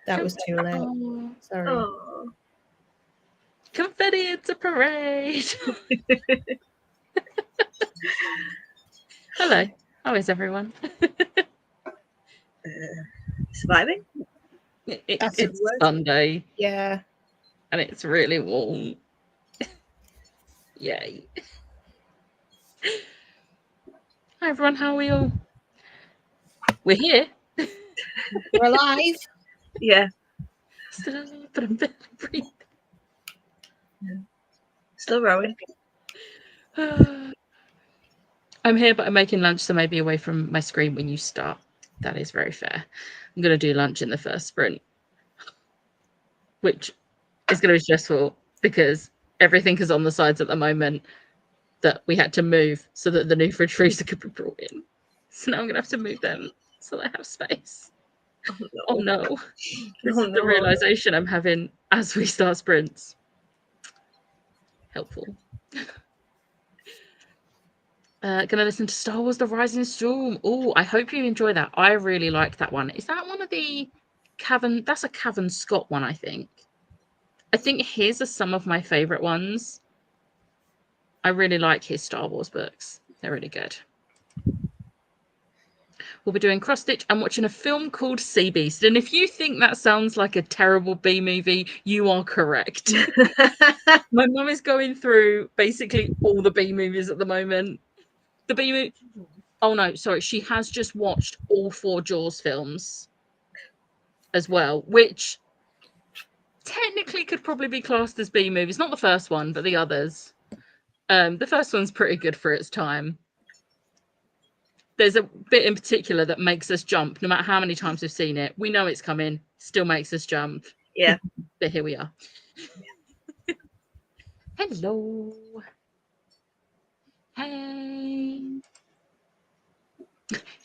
That was too late. Oh, Sorry. Oh. confetti, it's a parade. Hello. How is everyone? Surviving? That's a It's good word. Sunday Yeah. and it's really warm. Yay. Hi everyone, how are we all? We're here. We're alive. Yeah. Still alive, but I'm barely breathing. Still rowing. I'm here, but I'm making lunch, so maybe away from my screen when you start. That is very fair. I'm going to do lunch in the first sprint, which is going to be stressful because everything is on the sides at the moment that we had to move so that the new fridge freezer could be brought in. So now I'm going to have to move them so they have space. Oh no. This is the realization I'm having as we start sprints. Helpful. Gonna listen to Star Wars The Rising Storm. Oh, I hope you enjoy that. I really like that one. Is that one of the Cavan? That's a Cavan Scott one, I think. I think his are some of my favourite ones. I really like his Star Wars books. They're really good. We'll be doing cross stitch and watching a film called Sea Beast. And if you think that sounds like a terrible B movie, you are correct. My mum is going through basically all the B movies at the moment. The B movie. Oh no, sorry. She has just watched all 4 Jaws films as well, which technically could probably be classed as B movies. Not the first one, but the others. The first one's pretty good for its time. There's a bit in particular that makes us jump, no matter how many times we've seen it. We know it's coming, still makes us jump. Yeah. But here we are. Hello. Hey.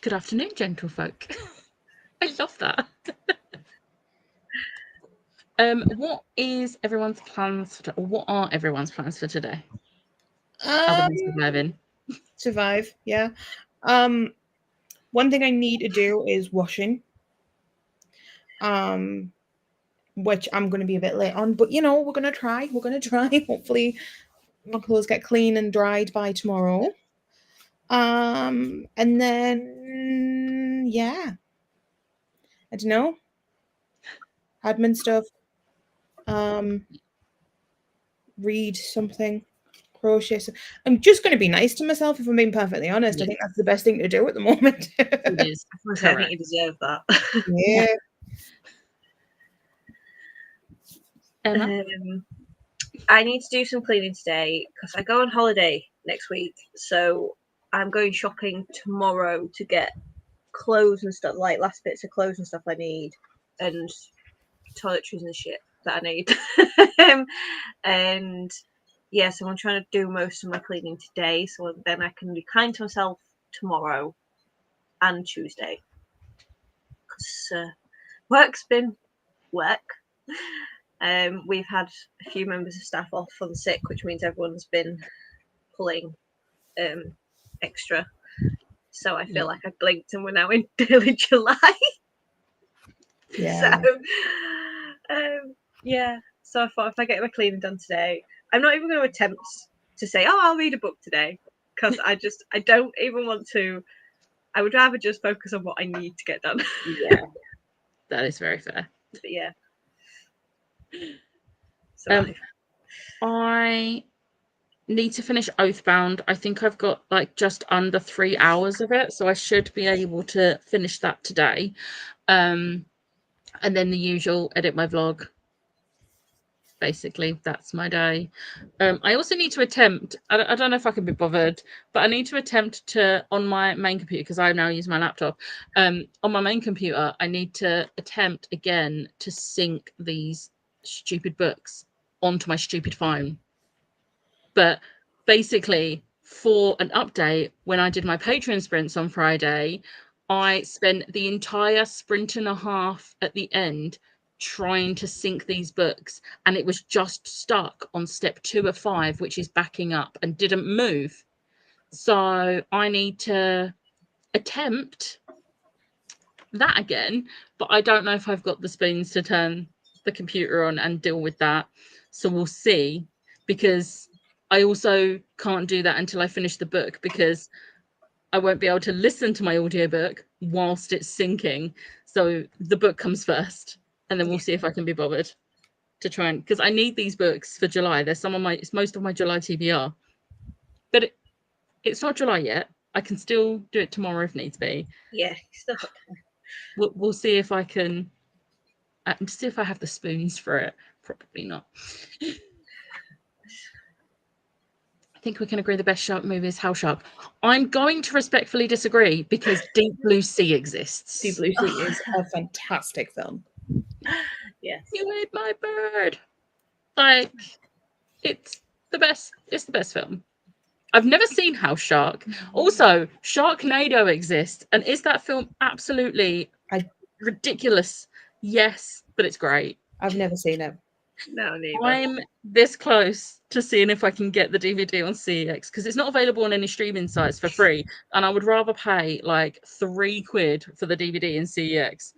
Good afternoon, gentlefolk. I love that. What is everyone's plans for what are everyone's plans for today? Other than surviving. Survive, yeah. One thing I need to do is washing. Which I'm gonna be a bit late on, but you know, we're gonna try. We're gonna try. Hopefully my clothes get clean and dried by tomorrow. And then yeah. I don't know. Admin stuff. Read something. Crochet. I'm just going to be nice to myself if I'm being perfectly honest. Yeah. I think that's the best thing to do at the moment. It is. I think you deserve that. Yeah. Emma? I need to do some cleaning today because I go on holiday next week. So I'm going shopping tomorrow to get clothes and stuff, like last bits of clothes and stuff I need, and toiletries and shit that I need. And yeah, so I'm trying to do most of my cleaning today, so then I can be kind to myself tomorrow and Tuesday. Because work's been work. We've had a few members of staff off on sick, which means everyone's been pulling extra. So I feel like I blinked and we're now in early July. Yeah. So yeah. So I thought if I get my cleaning done today, I'm not even going to attempt to say, "Oh, I'll read a book today," because I don't even want to. I would rather just focus on what I need to get done. Yeah, that is very fair. But yeah. Survive. I need to finish Oathbound. I think I've got like just under 3 hours of it, so I should be able to finish that today. And then the usual, edit my vlog. Basically, that's my day. I also need to attempt, I don't know if I can be bothered, but I need to attempt to, on my main computer, because I now use my laptop, on my main computer, I need to attempt again to sync these stupid books onto my stupid phone. But basically, for an update, when I did my Patreon sprints on Friday, I spent the entire sprint and a half at the end trying to sync these books, and it was just stuck on step 2 of 5, which is backing up, and didn't move. So I need to attempt that again, but I don't know if I've got the spoons to turn the computer on and deal with that. So we'll see, because I also can't do that until I finish the book, because I won't be able to listen to my audiobook whilst it's syncing. So the book comes first, and then we'll see if I can be bothered to try and, because I need these books for July. There's it's most of my July TBR, but it's not July yet. I can still do it tomorrow if needs be. Yeah, still got time. We'll see if I can see if I have the spoons for it. Probably not. I think we can agree the best shark movie is House Shark. I'm going to respectfully disagree, because Deep Blue Sea exists. Deep Blue Sea is a fantastic film. Yes. You ate my bird. Like, it's the best. It's the best film. I've never seen House Shark. Also, Sharknado exists, and is that film absolutely ridiculous? Yes, but it's great. I've never seen it. No, neither. I'm this close to seeing if I can get the DVD on CEX, because it's not available on any streaming sites for free, and I would rather pay like £3 for the DVD in CEX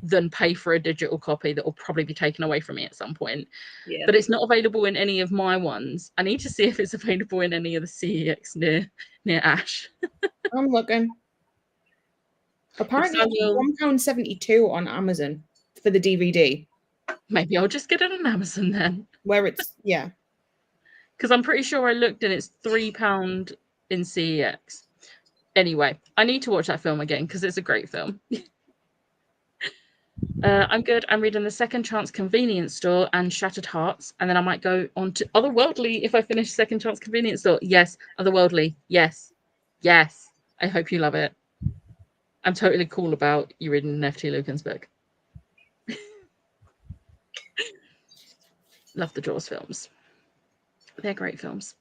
than pay for a digital copy that will probably be taken away from me at some point. Yeah. But it's not available in any of my ones. I need to see if it's available in any of the CEX near Ash. I'm looking. Apparently, it's £1.72 on Amazon for the DVD. Maybe I'll just get it on Amazon then. Where it's, yeah. Because I'm pretty sure I looked and it's £3 in CEX. Anyway, I need to watch that film again because it's a great film. I'm good. I'm reading The Second Chance Convenience Store and Shattered Hearts, and then I might go on to Otherworldly if I finish Second Chance Convenience Store. Yes, Otherworldly. Yes. Yes. I hope you love it. I'm totally cool about you reading an F.T. Lukens book. Love the Jaws films. They're great films.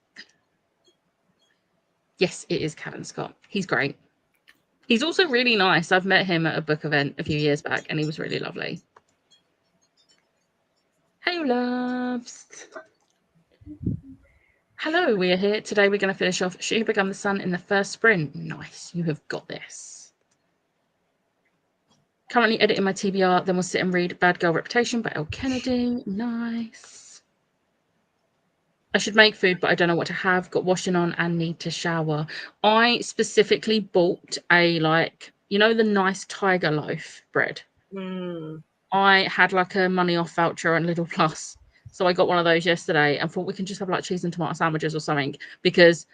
Yes, it is Cavan Scott. He's great. He's also really nice. I've met him at a book event a few years back, and he was really lovely. Hey, loves. Hello, we are here. Today we're going to finish off She Who Became the Sun in the First Sprint. Nice. You have got this. Currently editing my TBR. Then we'll sit and read Bad Girl Reputation by Elle Kennedy. Nice. I should make food, but I don't know what to have. Got washing on and need to shower. I specifically bought a, like, you know, the nice Tiger Loaf bread. I had like a money off voucher on Lidl Plus. So I got one of those yesterday and thought we can just have like cheese and tomato sandwiches or something, because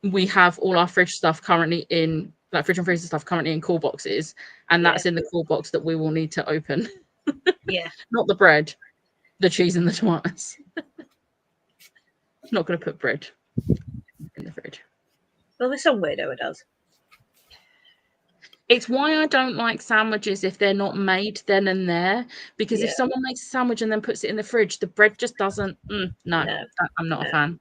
we have all our fridge stuff currently in, like fridge and freezer stuff currently in cool boxes. And that's in the cool box that we will need to open. Yeah. Not the bread, the cheese and the tomatoes. Not going to put bread in the fridge. Well, there's some weirdo who does. It's why I don't like sandwiches if they're not made then and there. Because if someone makes a sandwich and then puts it in the fridge, the bread just doesn't. I'm not a fan.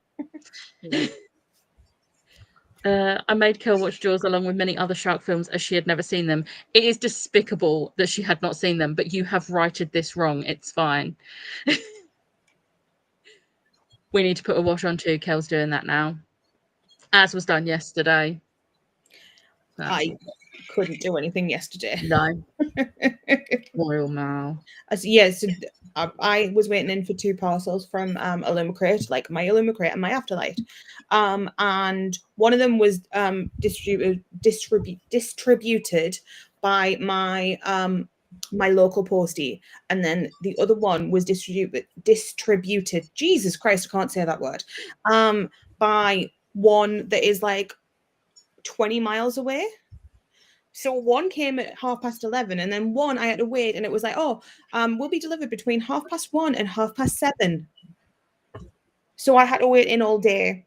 I made Kel watch Jaws along with many other shark films as she had never seen them. It is despicable that she had not seen them, but you have righted this wrong. It's fine. We need to put a wash on too. Kel's doing that now, as was done yesterday. I couldn't do anything yesterday. No. Royal Mail. Yes, I was waiting in for 2 parcels from Illumicrate, like my Illumicrate and my Afterlight. And one of them was distributed by my local postie, and then the other one was distributed. Jesus Christ, I can't say that word. By one that is like 20 miles away. So one came at 11:30, and then one I had to wait, and it was like, will be delivered between 1:30 and 7:30. So I had to wait in all day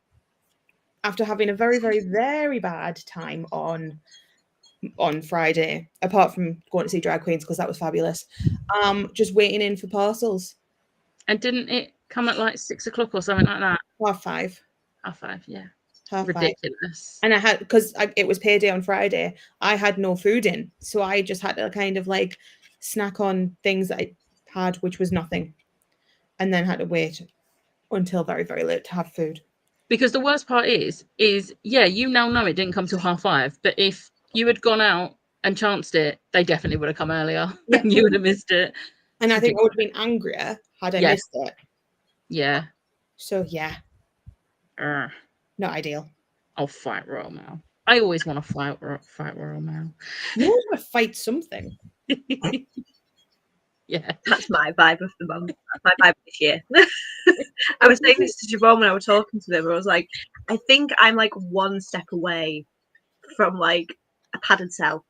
after having a very, very, very bad time on Friday, apart from going to see Drag Queens because that was fabulous. Just waiting in for parcels. And didn't it come at like 6 o'clock or something like that? 5:30. 5:30, yeah. Ridiculous. And I had, because it was payday on Friday, I had no food in, so I just had to kind of like snack on things that I had, which was nothing, and then had to wait until very, very late to have food. Because the worst part is yeah, you now know it didn't come till 5:30, but if you had gone out and chanced it, they definitely would have come earlier. Yeah. And you would have missed it. And I think I would have been angrier had I Yes. missed it. Yeah. So yeah, not ideal. I'll fight Royal Mail. I always want to fight Royal Mail. You always want to fight something. Yeah. That's my vibe of the month. My vibe this year. I was saying this to Jerome when I was talking to them. I was like, I think I'm like one step away from like a padded cell.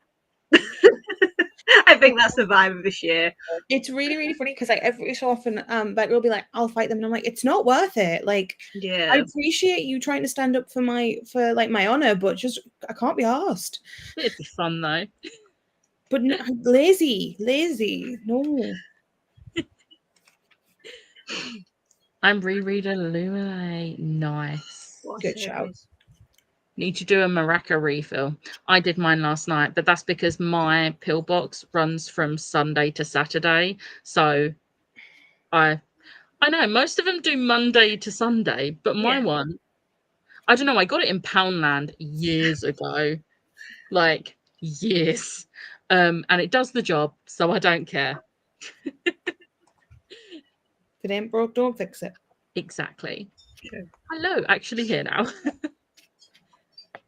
I think that's the vibe of this year. It's really, really funny because like every so often, Becca will be like, "I'll fight them," and I'm like, "It's not worth it." Like, Yeah, I appreciate you trying to stand up for my honor, but just I can't be asked. It'd be fun though. But no, lazy. No. I'm rereading Illuminate. Nice. what Good a shout. series. Need to do a Maraca refill. I did mine last night, but that's because my pill box runs from Sunday to Saturday. So I know most of them do Monday to Sunday, but my Yeah. one, I don't know. I got it in Poundland years ago, like years, and it does the job, so I don't care. If it ain't broke, don't fix it. Exactly. True. Hello, actually here now.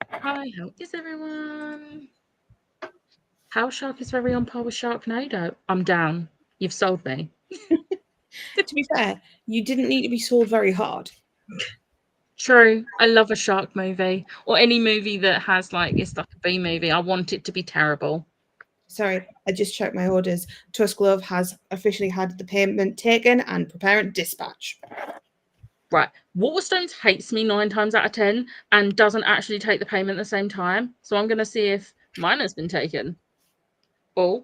Hi, how is everyone? How Shark is very on par with Sharknado. I'm down. You've sold me. To be fair, you didn't need to be sold very hard. True. I love a shark movie or any movie that has like it's like a B movie. I want it to be terrible. Sorry, I just checked my orders. Tusk Love has officially had the payment taken and preparing dispatch. Right. Waterstones hates me 9 times out of 10 and doesn't actually take the payment at the same time. So I'm going to see if mine has been taken. Oh.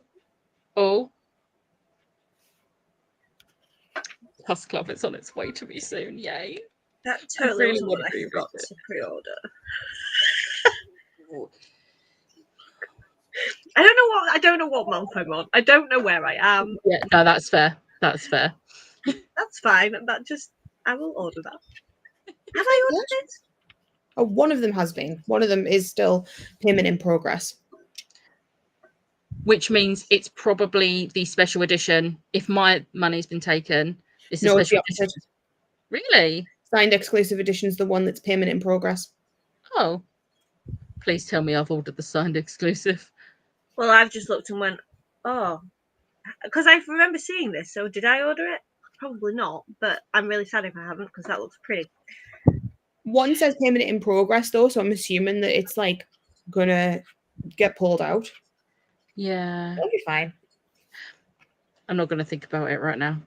Tusk Club, it's on its way to me soon. Yay. That totally really wasn't wanna what I pre-read forgot it. to pre-order. I don't know what month I'm on. I don't know where I am. Yeah, no, that's fair. That's fair. That's fine. I will order that. Have I ordered it? Oh, one of them has been. One of them is still payment in progress. Which means it's probably the special edition. If my money's been taken, it's the No, it's the special edition. opposite. Really? Signed exclusive edition is the one that's payment in progress. Oh. Please tell me I've ordered the signed exclusive. Well, I've just looked and went, oh, because I remember seeing this. So did I order it? Probably not. But I'm really sad if I haven't because that looks pretty. One says payment in progress though, so I'm assuming that it's like gonna get pulled out. Yeah. That'll be fine. I'm not going to think about it right now.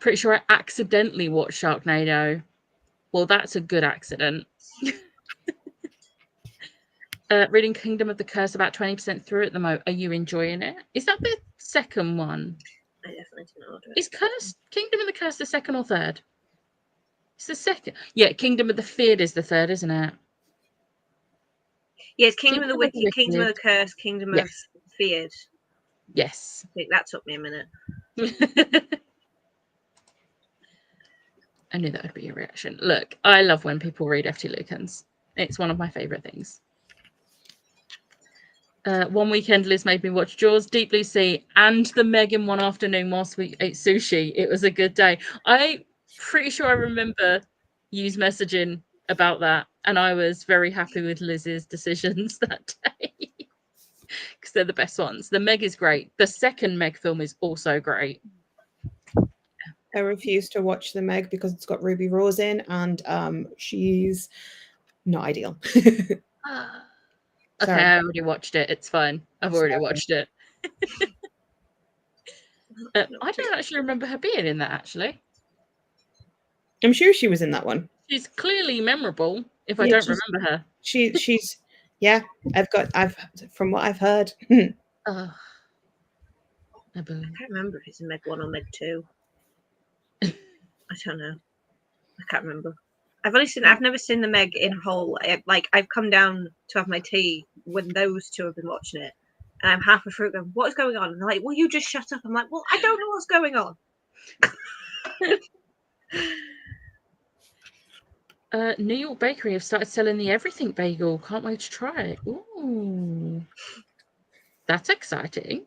Pretty sure I accidentally watched Sharknado. Well, that's a good accident. Reading Kingdom of the Curse about 20% through at the moment. Are you enjoying it? Is that the second one? I definitely didn't order it. Is Kingdom of the Curse the second or third? It's the second. Yeah, Kingdom of the Feared is the third, isn't it? Yeah, it's Kingdom of the Wicked, Kingdom of the Curse, Kingdom of Feared. Yes. I think that took me a minute. I knew that would be your reaction. Look, I love when people read F.T. Lukens. It's one of my favourite things. One weekend, Liz made me watch Jaws, Deep Blue Sea, and the Meg in one afternoon whilst we ate sushi. It was a good day. I'm pretty sure I remember you messaging about that, and I was very happy with Liz's decisions that day because they're the best ones. The Meg is great. The second Meg film is also great. I refuse to watch the Meg because it's got Ruby Rose in, and she's not ideal. Okay, I already watched it. It's fine. I've already watched it. I don't actually remember her being in that, actually. I'm sure she was in that one. She's clearly memorable, if I don't remember her. She's yeah, I've from what I've heard. I can't remember if it's in Meg 1 or Meg 2. I don't know. I can't remember. I've never seen the Meg in whole. I've come down to have my tea when those two have been watching it, and I'm halfway through going, "What is going on?" And they're like, "Well, you just shut up." I'm like, "Well, I don't know what's going on." New York Bakery have started selling the Everything Bagel. Can't wait to try it. Ooh. That's exciting.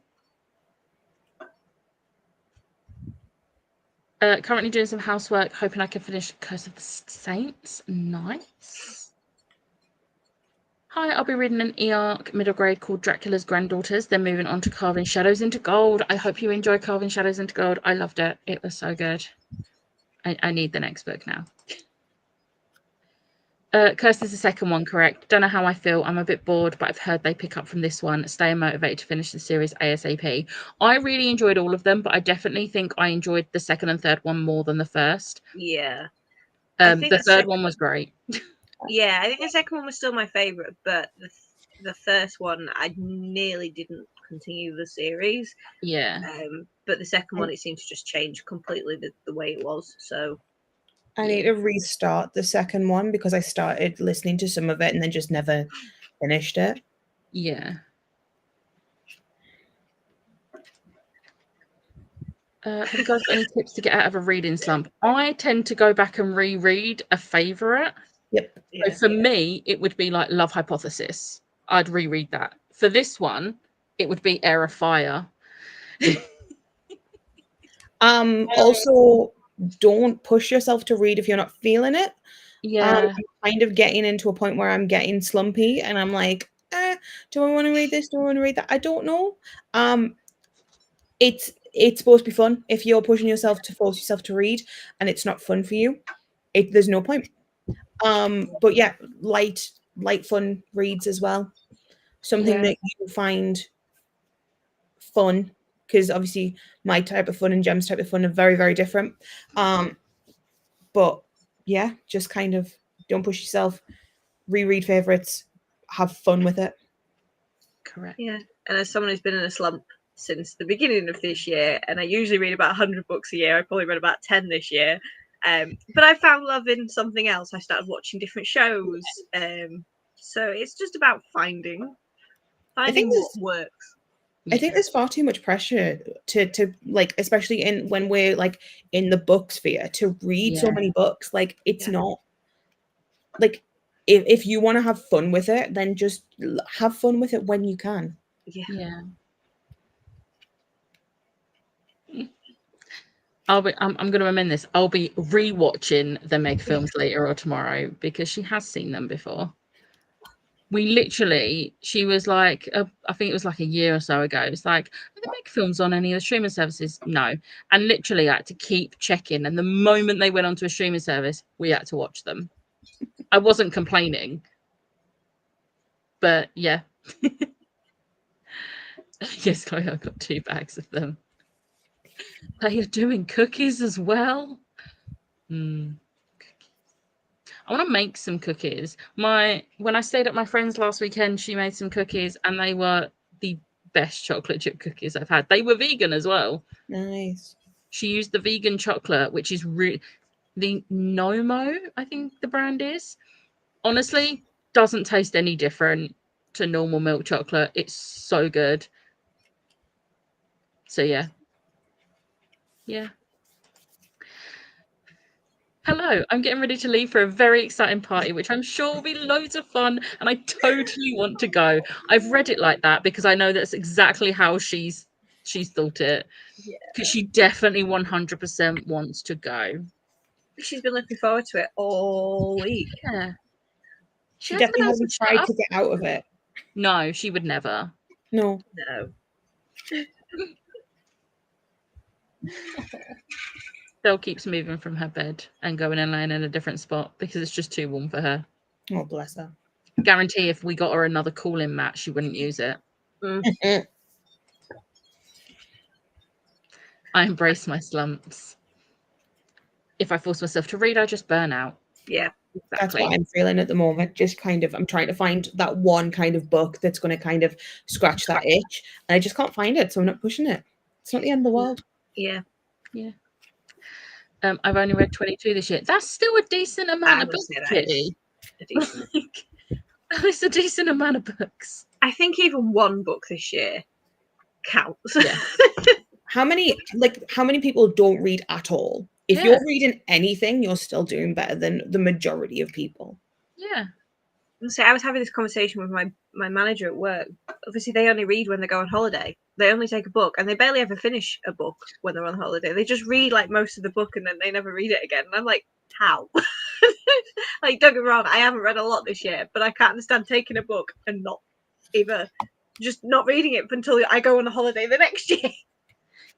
Currently doing some housework, hoping I can finish Curse of the Saints. Nice. Hi, I'll be reading an e-arc middle grade called Dracula's Granddaughters, then moving on to Carving Shadows into Gold. I hope you enjoy Carving Shadows into Gold. I loved it. It was so good. I need the next book now. Curse is the second one, correct? Don't know how I feel. I'm a bit bored, but I've heard they pick up from this one. Stay motivated to finish the series ASAP. I really enjoyed all of them, but I definitely think I enjoyed the second and third one more than the first. Yeah. I think The third one was great. Yeah, I think the second one was still my favourite, but the first one, I nearly didn't continue the series. Yeah. But the second one, it seemed to just change completely the way it was. So I need to restart the second one because I started listening to some of it and then just never finished it. Yeah. Have you guys got any tips to get out of a reading slump? I tend to go back and reread a favourite. Yep. So for me, it would be like Love Hypothesis. I'd reread that. For this one, it would be Air of Fire. Also, don't push yourself to read if you're not feeling it. Yeah. I'm kind of getting into a point where I'm getting slumpy and I'm like, do I want to read this? Do I want to read that? I don't know. It's supposed to be fun. If you're pushing yourself to force yourself to read and it's not fun for you, there's no point. But yeah, light fun reads as well. Something that you find fun, because obviously my type of fun and Gem's type of fun are very, very different. But yeah, just kind of don't push yourself, reread favorites, have fun with it. Correct. Yeah, and as someone who's been in a slump since the beginning of this year, and I usually read about 100 books a year, I probably read about 10 this year. But I found love in something else. I started watching different shows. So it's just about finding what works. I think there's far too much pressure to like, especially when we're like in the book sphere, to read so many books. Like it's not like, if you want to have fun with it, then just have fun with it when you can. Yeah. I'm going to amend this. I'll be rewatching the Meg films later or tomorrow because she has seen them before. She was like, I think it was like a year or so ago. It's like, are the Meg films on any of the streaming services? No. And literally I had to keep checking. And the moment they went onto a streaming service, we had to watch them. I wasn't complaining. But yeah. Yes, Chloe, I've got 2 bags of them. They are doing cookies as well. I want to make some cookies. When I stayed at my friend's last weekend, she made some cookies and they were the best chocolate chip cookies I've had. They were vegan as well. Nice. She used the vegan chocolate, which is the Nomo, I think the brand is. Honestly, doesn't taste any different to normal milk chocolate. It's so good. So yeah. Yeah. Hello, I'm getting ready to leave for a very exciting party, which I'm sure will be loads of fun, and I totally want to go. I've read it like that because I know that's exactly how she's thought it. Yeah. Because she definitely 100% wants to go. She's been looking forward to it all week. Yeah. She definitely hasn't tried to get out of it. No, she would never. No. Belle keeps moving from her bed and going and laying in a different spot because it's just too warm for her. Oh, bless her. Guarantee if we got her another cooling mat, she wouldn't use it. I embrace my slumps. If I force myself to read, I just burn out. Yeah. Exactly. That's what I'm feeling at the moment. Just kind of, I'm trying to find that one kind of book that's going to kind of scratch that itch. And I just can't find it, so I'm not pushing it. It's not the end of the world. Yeah. Yeah. I've only read 22 this year. That's still a decent amount of books, Kitty. It's a decent amount of books. I think even one book this year counts. Yeah. How many people don't read at all? If Yeah. you're reading anything, you're still doing better than the majority of people. Yeah. So I was having this conversation with my manager at work. Obviously, they only read when they go on holiday. They only take a book, and they barely ever finish a book when they're on holiday. They just read like most of the book, and then they never read it again. And I'm like, how? Like, don't get me wrong, I haven't read a lot this year, but I can't understand taking a book and not just not reading it until I go on a holiday the next year.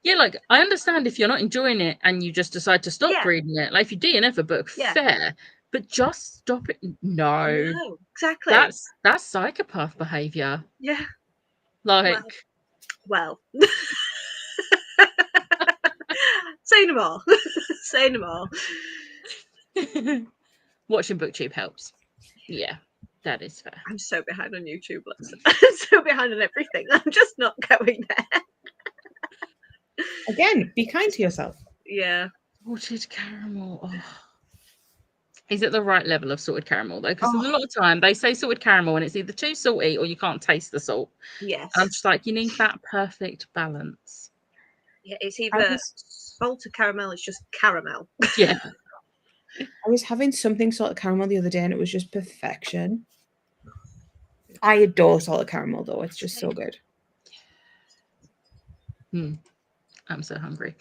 Yeah, like I understand if you're not enjoying it and you just decide to stop reading it. Like if you DNF a book, fair, but just stop it. No, exactly. That's psychopath behavior. Yeah. Like, well. Say no more. Say no more. Watching BookTube helps. Yeah, that is fair. I'm so behind on YouTube. I'm so behind on everything. I'm just not going there. Again, be kind to yourself. Yeah. Salted caramel. Oh. Is it the right level of salted caramel though? Because a lot of time they say salted caramel and it's either too salty or you can't taste the salt. Yes. And I'm just like, you need that perfect balance. Yeah, it's either salted caramel, it's just caramel. Yeah. I was having something salted caramel the other day and it was just perfection. I adore salted caramel though. It's just so good. I'm so hungry.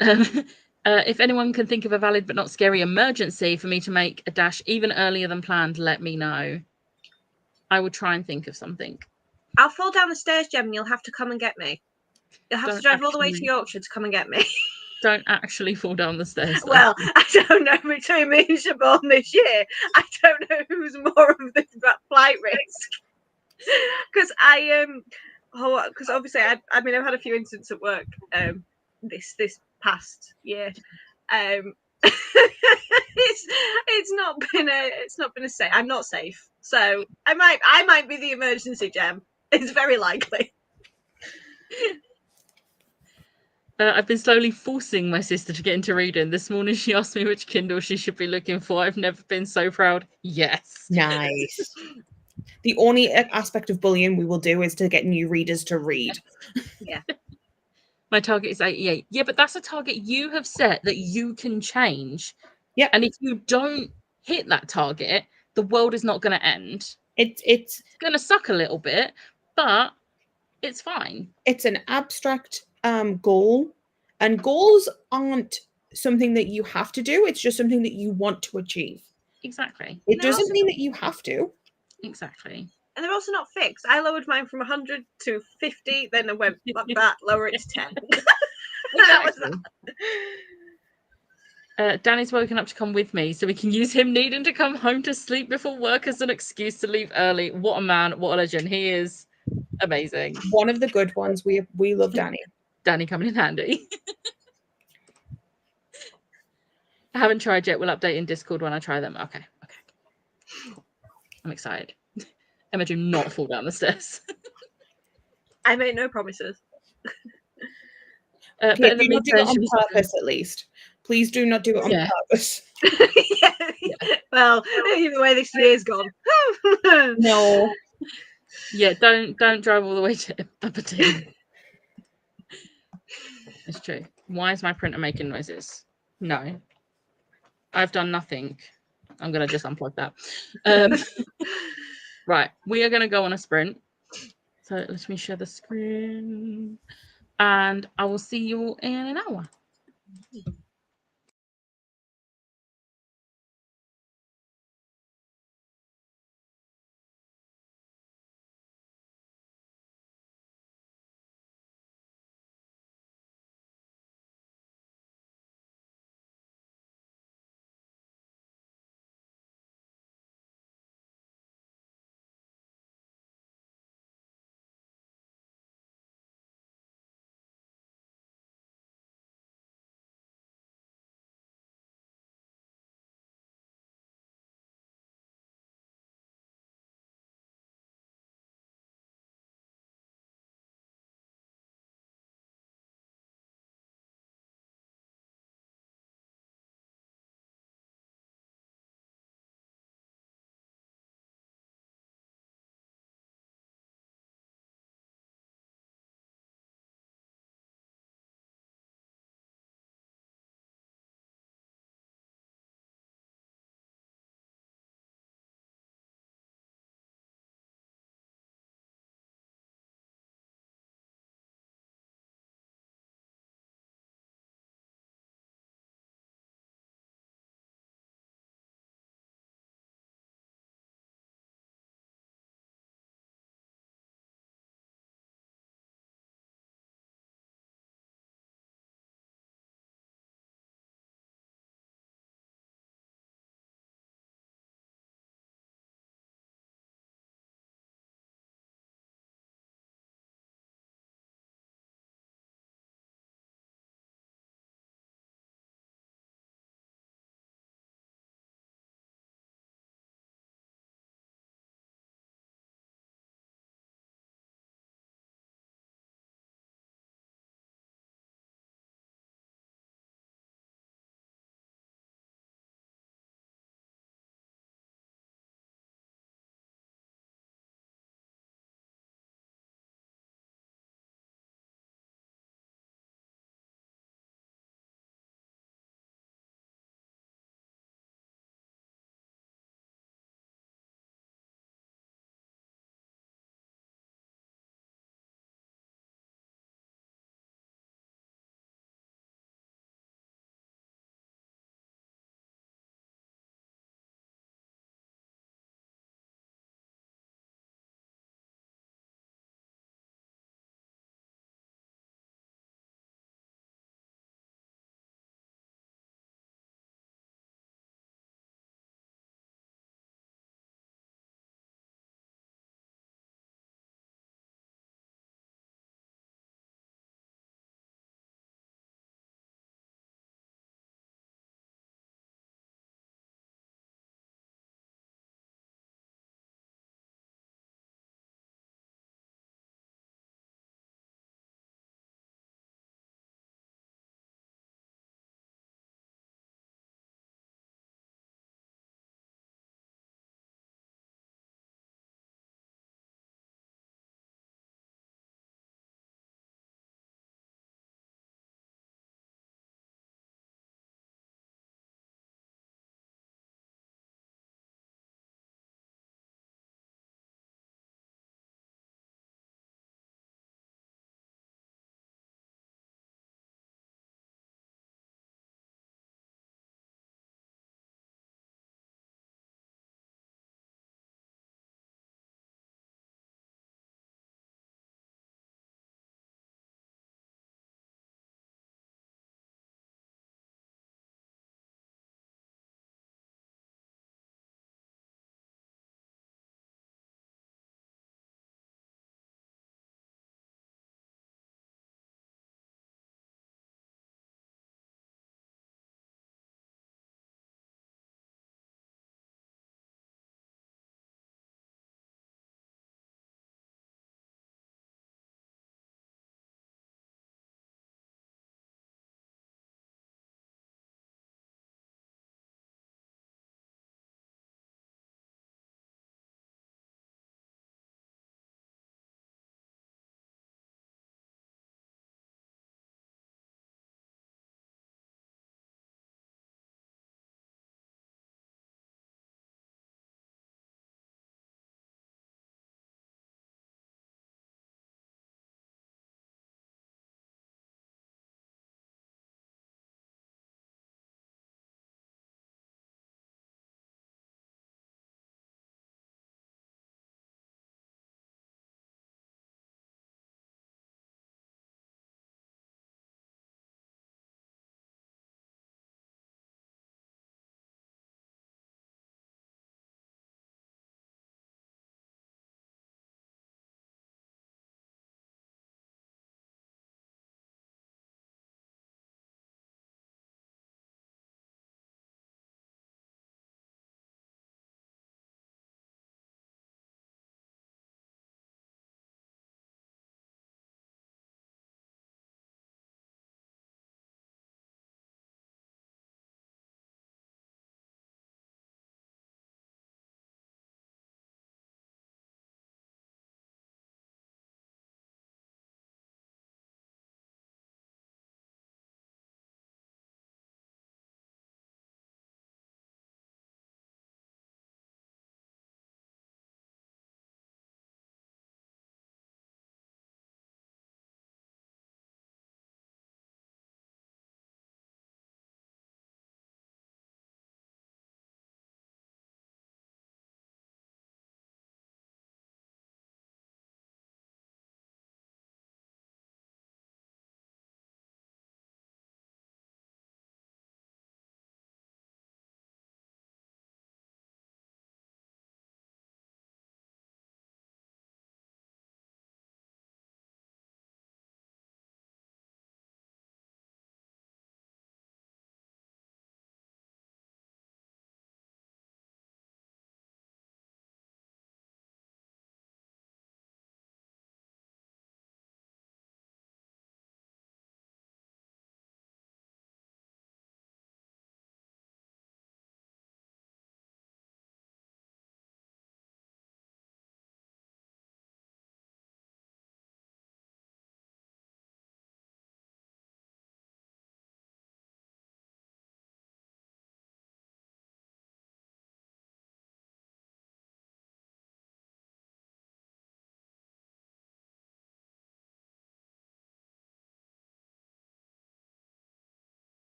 If anyone can think of a valid but not scary emergency for me to make a dash even earlier than planned, let me know. I would try and think of something. I'll fall down the stairs, Jem, and you'll have to come and get me. You'll have to drive all the way to Yorkshire to come and get me. Don't actually fall down the stairs. Though. Well, I don't know between me and Siobhan this year. I don't know who's more of the flight risk. Because because obviously I've had a few incidents at work this past year. It's not been a safe. I'm not safe, so I might be the emergency, Gem. It's very likely. I've been slowly forcing my sister to get into reading. This morning she asked me which Kindle she should be looking for. I've never been so proud. Yes. Nice. The only aspect of bullying we will do is to get new readers to read. Yeah. My target is 88. Yeah, but that's a target you have set that you can change. Yeah. And if you don't hit that target, the world is not going to end. It's going to suck a little bit, but it's fine. It's an abstract goal, and goals aren't something that you have to do. It's just something that you want to achieve. Exactly. It doesn't mean that you have to. Exactly. And they're also not fixed. I lowered mine from 100 to 50, then I went like that, lower it to 10. That was that. Danny's woken up to come with me, so we can use him needing to come home to sleep before work as an excuse to leave early. What a man, what a legend. He is amazing. One of the good ones. We love Danny. Danny coming in handy. I haven't tried yet. We'll update in Discord when I try them. Okay. I'm excited. Emma, do not fall down the stairs. I made no promises. But do not do it on purpose, at least. Please do not do it on purpose. Yeah. Well, either way, this year's gone. No. Yeah, don't drive all the way to Aberdeen. It's true. Why is my printer making noises? No. I've done nothing. I'm going to just unplug that. Right. We are going to go on a sprint. So let me share the screen. And I will see you all in an hour.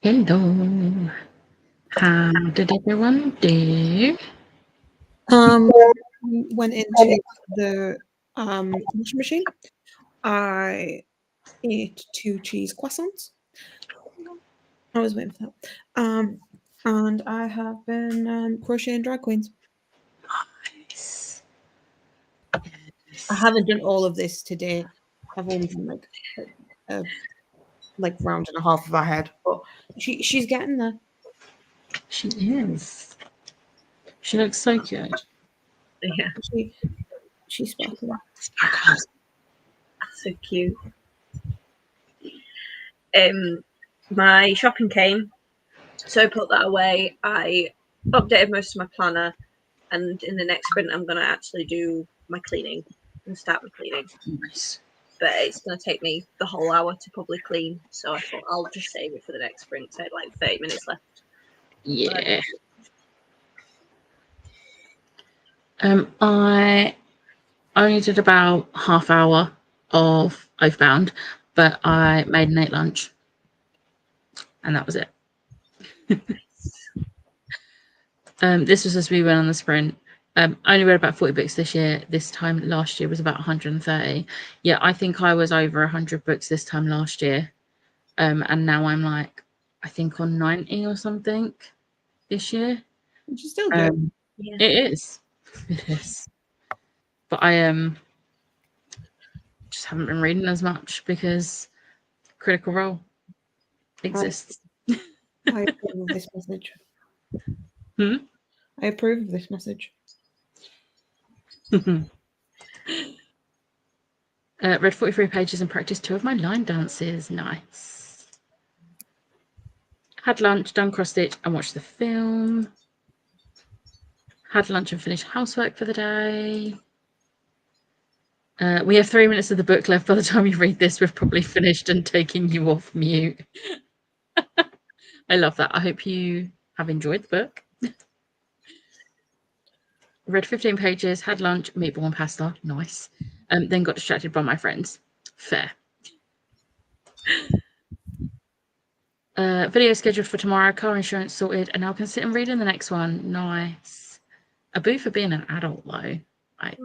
Hello. How did everyone do? Went into the washing machine. I ate 2 cheese croissants. I was waiting for that. And I have been crocheting drag queens. Nice. I haven't done all of this today. I've only done like round and a half of our head, but she's getting there. She is. She looks so good. Yeah, She's sparkling. Sparkles. so cute. My shopping came, so I put that away. I updated most of my planner, and in the next sprint, I'm going to actually do my cleaning and start with cleaning. Nice. But it's going to take me the whole hour to probably clean, so I thought I'll just save it for the next sprint. So I had like 30 minutes left. Yeah. I only did about half hour of Oathbound, but I made an 8 lunch, and that was it. This was as we went on the sprint. I only read about 40 books this year. This time last year was about 130. Yeah, I think I was over 100 books this time last year. And now I'm like, I think on 90 or something this year. Which is still good. Yeah. It is. It is. But I just haven't been reading as much because Critical Role exists. I approve of this message. Hmm? I approve of this message. Read 43 pages and practiced 2 of my line dances. Nice. Had lunch, done cross stitch, and watched the film. Had lunch and finished housework for the day. We have 3 minutes of the book left. By the time you read this, we've probably finished and taken you off mute. I love that. I hope you have enjoyed the book. Read 15 pages, had lunch, meatball and pasta. Nice. Then got distracted by my friends. Fair. Video scheduled for tomorrow. Car insurance sorted. And now I can sit and read in the next one. Nice. A boo for being an adult, though. Like,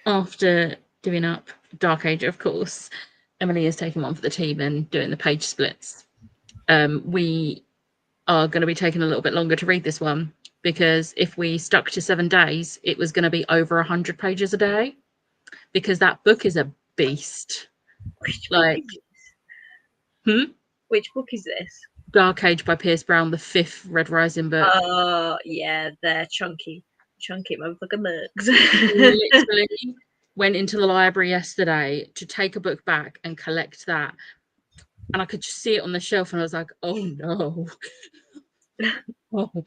after giving up Dark Age, of course, Emily is taking one for the team and doing the page splits. We are going to be taking a little bit longer to read this one because if we stuck to 7 days, it was going to be over 100 pages a day because that book is a beast. Which book is this? Dark Age by Pierce Brown, the 5th Red Rising book. Oh, yeah, they're chunky motherfucking books. Literally went into the library yesterday to take a book back and collect that. And I could just see it on the shelf and I was like, oh no. Oh.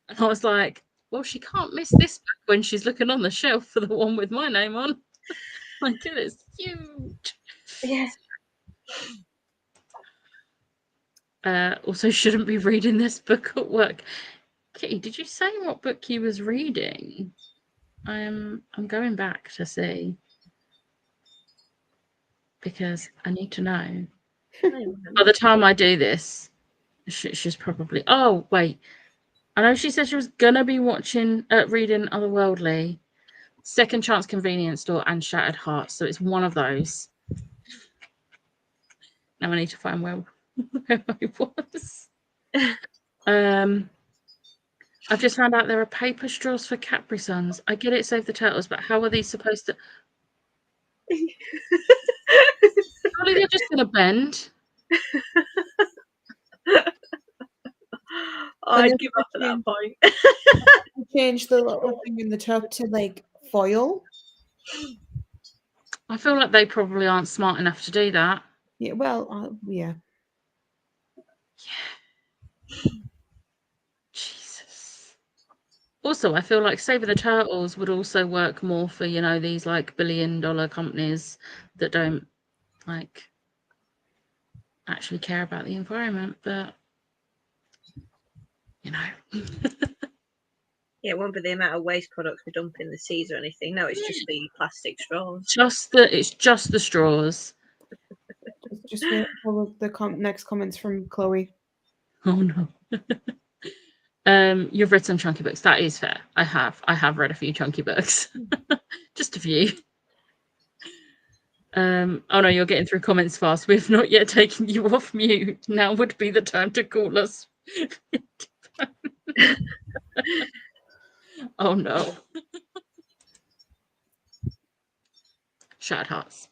And I was like, well, she can't miss this book when she's looking on the shelf for the one with my name on. Like, it is huge. Yeah. Also shouldn't be reading this book at work. Kitty, did you say what book you was reading? I'm going back to see because I need to know. By the time I do this, she's probably. Oh wait, I know she said she was gonna be watching, reading Otherworldly, Second Chance Convenience Store, and Shattered Hearts. So it's one of those. Now I need to find where I was. I've just found out there are paper straws for Capri Suns. I get it, Save the Turtles, but how are these supposed to? Surely they're just gonna bend. I'd give up at that point. Change the little thing in the top to like foil. I feel like they probably aren't smart enough to do that. Yeah, well, yeah. Jesus. Also, I feel like Saving the Turtles would also work more for, you know, these like billion-dollar companies that don't like actually care about the environment, but you know. Yeah, it won't be the amount of waste products we dump in the seas or anything. No, it's just the plastic straws. It's just the straws. Just wait for the next comments from Chloe. Oh no. You've read some chunky books. That is fair. I have read a few chunky books. Just a few. Oh no, you're getting through comments fast. We've not yet taken you off mute. Now would be the time to call us. Oh no. Shattered hearts.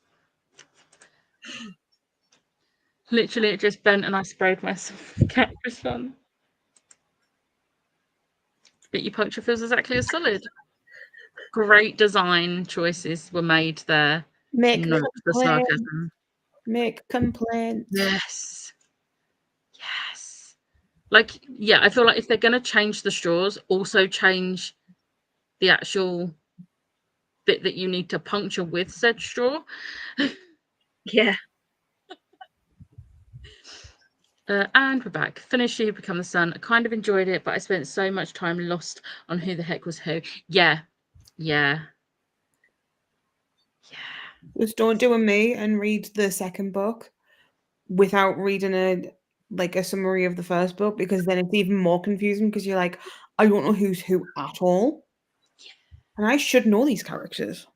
Literally, it just bent and I sprayed myself with Capri Sun. But your puncture feels exactly as solid. Great design choices were made there. Make Note the complaints. sarcasm. Make complaints. Yes. Yes. Like, yeah, I feel like if they're going to change the straws, also change the actual bit that you need to puncture with said straw. Yeah. And we're back. Finished You Become the Sun. I kind of enjoyed it, but I spent so much time lost on who the heck was who. Yeah. Yeah. Yeah. Just don't do a me and read the second book without reading a summary of the first book, because then it's even more confusing because you're like, I don't know who's who at all. And I should know these characters.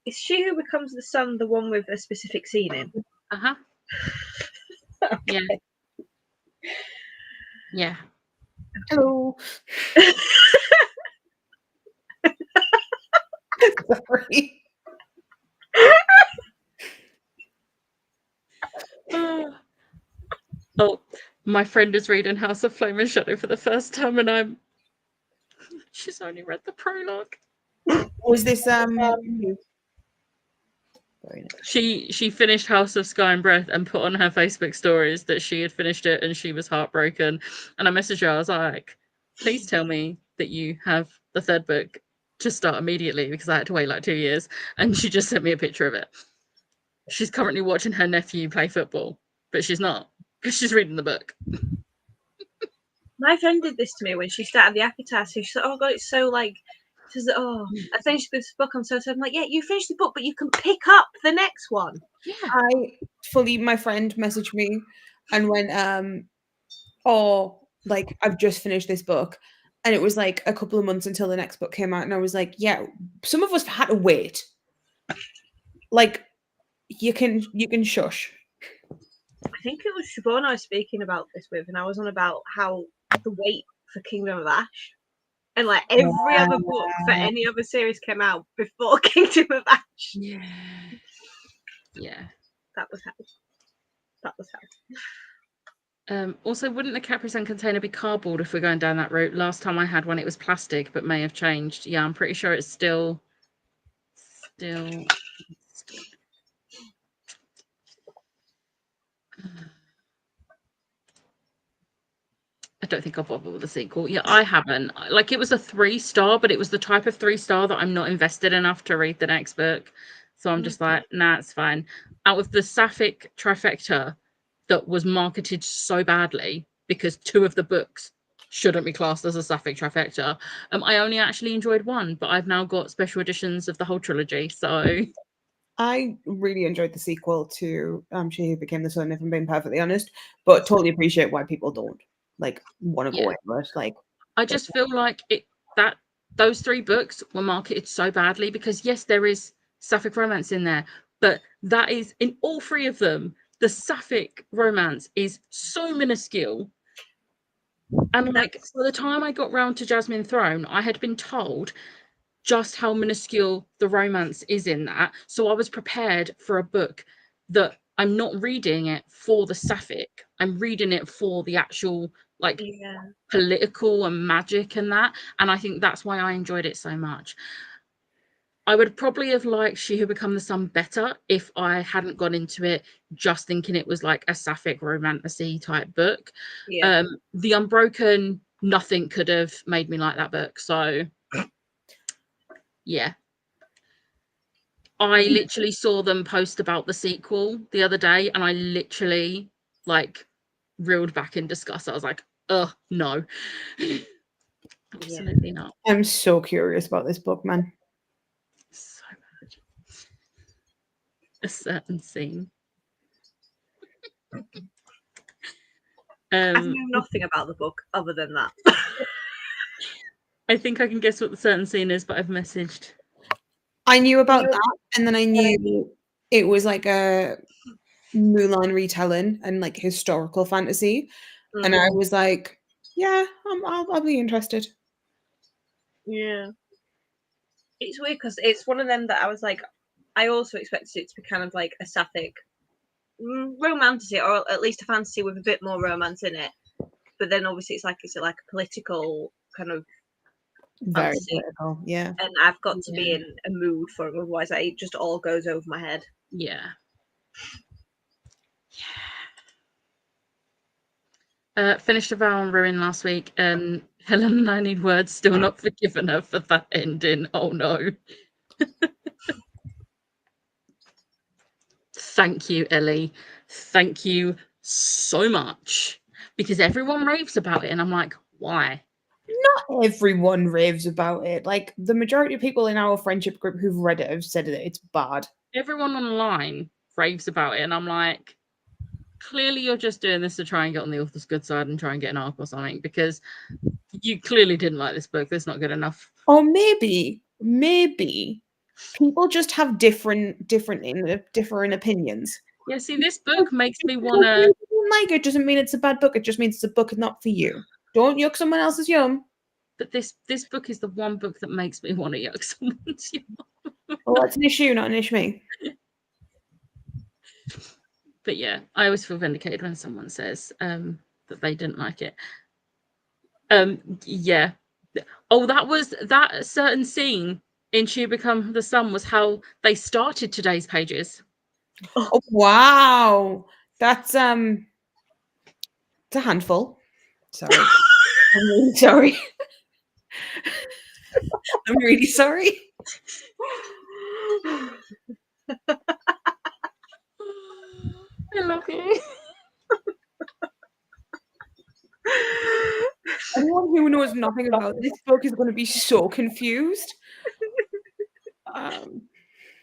Is She Who Becomes the Sun the one with a specific scene in? Uh-huh. Yeah. Yeah. Hello. Sorry. Oh, my friend is reading House of Flame and Shadow for the first time, and she's only read the prologue. Was this She finished House of Sky and Breath and put on her Facebook stories that she had finished it and she was heartbroken. And I messaged her, I was like, please tell me that you have the third book to start immediately, because I had to wait like 2 years. And she just sent me a picture of it. She's currently watching her nephew play football, but she's not, because she's reading the book. My friend did this to me when she started the Appetite. So she's like, oh god, it's so like, she says, oh, I finished this book, I'm so sad. I'm like, yeah, you finished the book, but you can pick up the next one. Yeah. My friend messaged me and went, I've just finished this book. And it was like a couple of months until the next book came out. And I was like, yeah, some of us had to wait. Like, you can shush. I think it was Siobhan I was speaking about this with, and I was on about how the wait for Kingdom of Ash, and like every other book for any other series came out before Kingdom of Ash. Yeah. Yeah. That was how. Also, wouldn't the Capri Sun container be cardboard if we're going down that route? Last time I had one, it was plastic, but may have changed. Yeah, I'm pretty sure it's still. I don't think I'll bother with the sequel. Yeah, I haven't. Like, it was a 3-star, but it was the type of 3-star that I'm not invested enough to read the next book. So I'm just like, nah, it's fine. Out of the Sapphic trifecta that was marketed so badly, because 2 of the books shouldn't be classed as a Sapphic trifecta, I only actually enjoyed 1, but I've now got special editions of the whole trilogy. So I really enjoyed the sequel to She Who Became the Sun, if I'm being perfectly honest, but totally appreciate why people don't want to go into it. Like, I just feel like those 3 books were marketed so badly, because yes, there is Sapphic romance in there, but that is in all 3 of them. The Sapphic romance is so minuscule. And like, by the time I got round to Jasmine Throne, I had been told just how minuscule the romance is in that. So I was prepared for a book that I'm not reading it for the Sapphic. I'm reading it for the actual political and magic and that. And I think that's why I enjoyed it so much. I would probably have liked She Who Become the Sun better if I hadn't gone into it just thinking it was like a Sapphic romantasy type book. Yeah. The Unbroken, nothing could have made me like that book. So yeah. I literally saw them post about the sequel the other day, and I literally reeled back in disgust. I was like, oh no. Absolutely not. I'm so curious about this book, man. So A certain scene. I know nothing about the book other than that. I think I can guess what the certain scene is, but I've messaged. I knew about that, and then I knew it was like a Mulan retelling and like historical fantasy, and I was like, yeah, I'll be interested. Yeah. It's weird because it's one of them that I was like, I also expected it to be kind of like a sapphic romantasy, or at least a fantasy with a bit more romance in it. But then obviously it's like a political kind of Very fantasy, political, yeah. and I've got to be in a mood for it, otherwise it just all goes over my head. Yeah. Finished A Vow on Ruin last week, and Helen and I Need Words still not forgiven her for that ending. Oh no. Thank you, Ellie. Thank you so much. Because everyone raves about it, and I'm like, why? Not everyone raves about it. Like the majority of people in our friendship group who've read it have said that it's bad. Everyone online raves about it, and I'm like, clearly you're just doing this to try and get on the author's good side and try and get an arc or something, because you clearly didn't like this book. That's not good enough. Or maybe people just have different opinions. Yeah, see, this book makes me want to... If you don't like it doesn't mean it's a bad book. It just means it's a book not for you. Don't yuck someone else's yum. But this book is the one book that makes me want to yuck someone's yum. Well, that's an issue, not an issue. But yeah, I always feel vindicated when someone says that they didn't like it. Yeah. Oh, that certain scene in She Become the Sun was how they started today's pages. Oh wow. That's it's a handful. Sorry. I'm really sorry. I'm really sorry. I love you. Anyone who knows nothing about this book is going to be so confused. On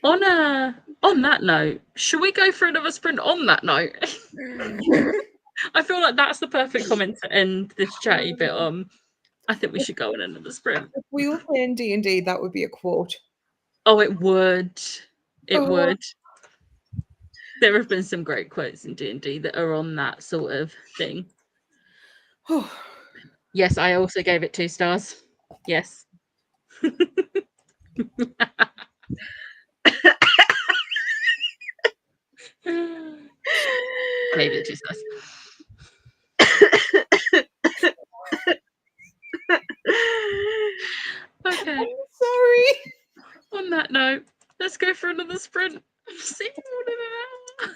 that note, should we go for another sprint on that note? I feel like that's the perfect comment to end this chatty bit on. I think we should go on another sprint. If we were playing D&D, that would be a quote. Oh, it would. It Oh. would. There have been some great quotes in D&D that are on that sort of thing. Yes, I also gave it 2 stars. Yes. Gave it 2 stars. Okay. I'm sorry. On that note, let's go for another sprint. See you in an hour.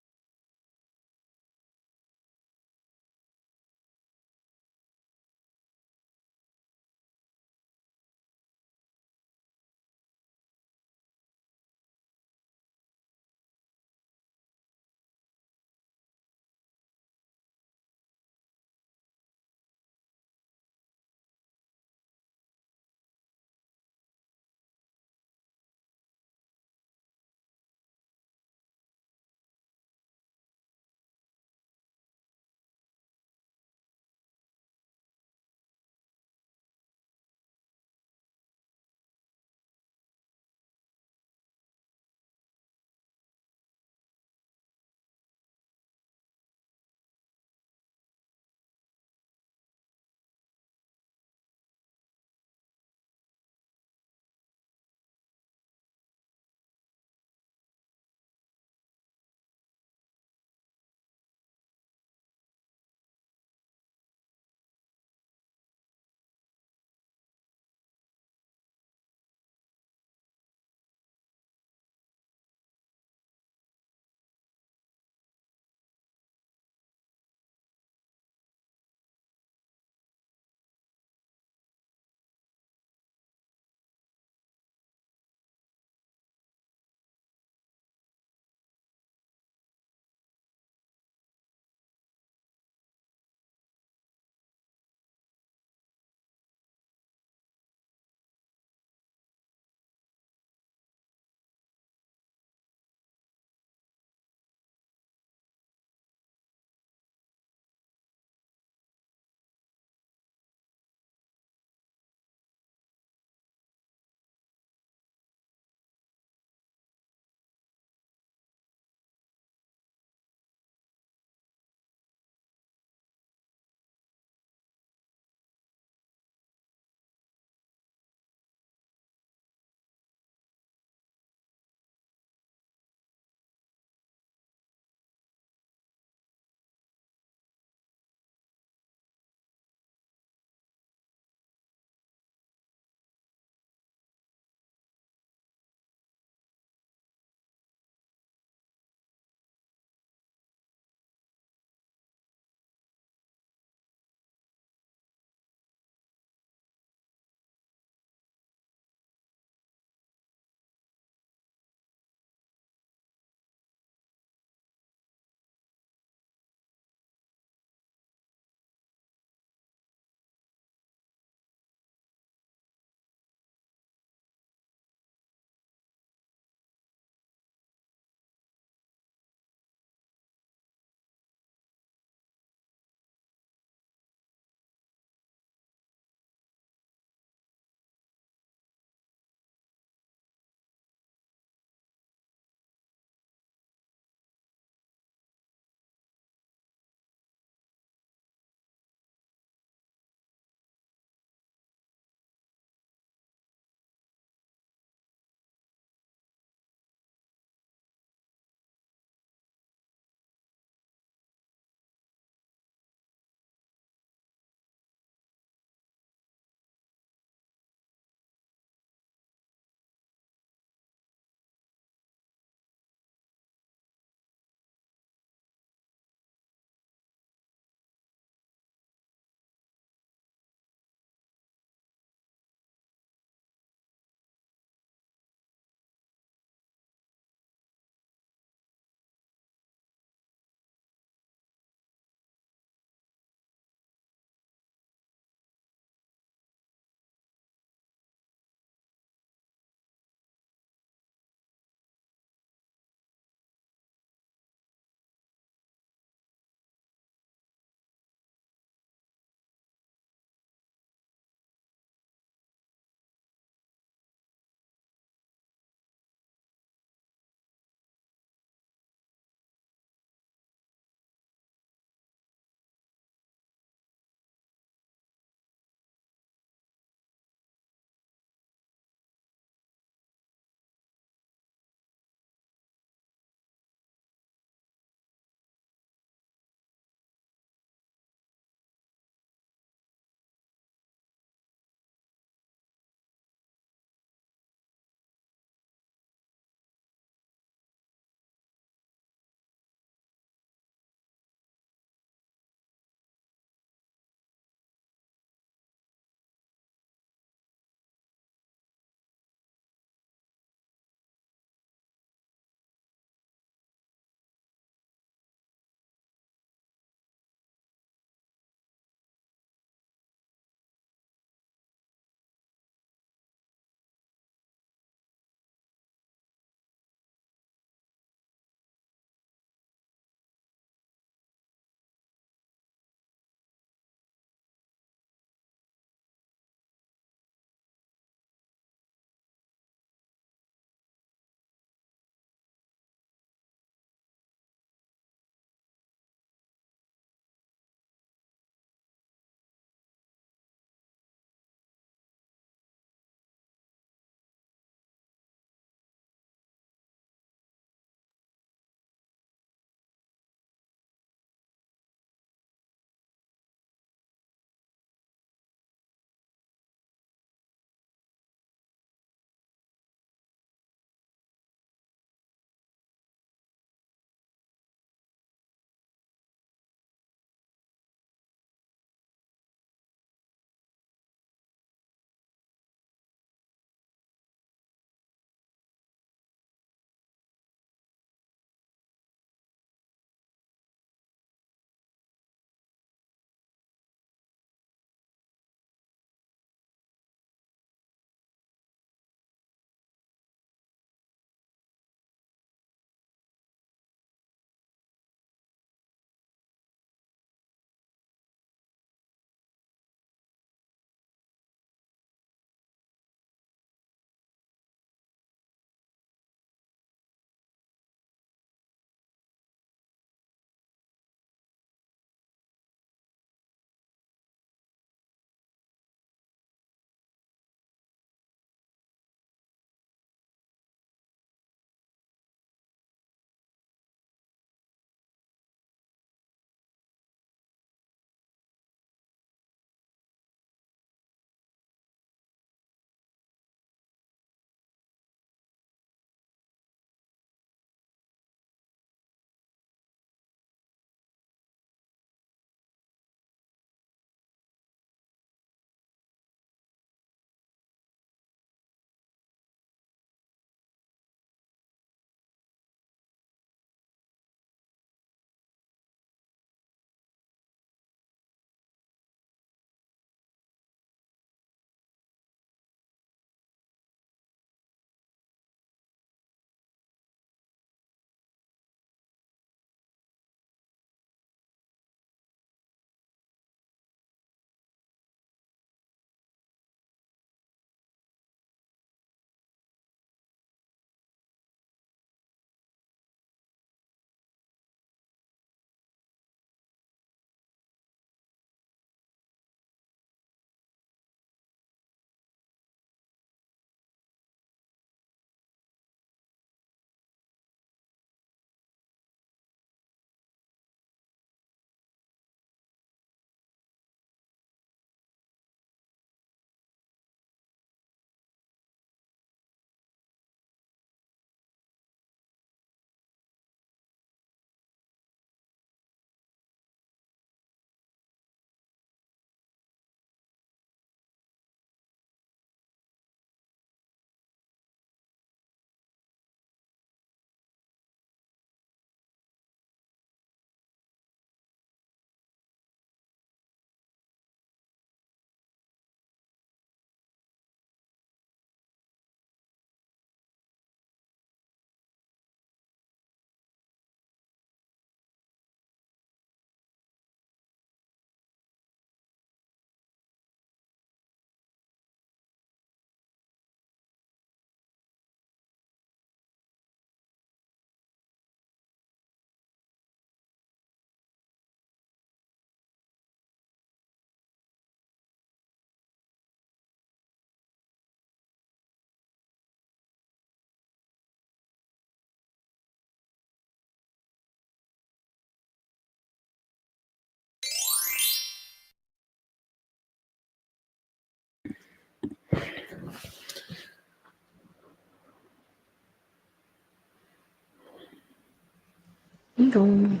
Hello.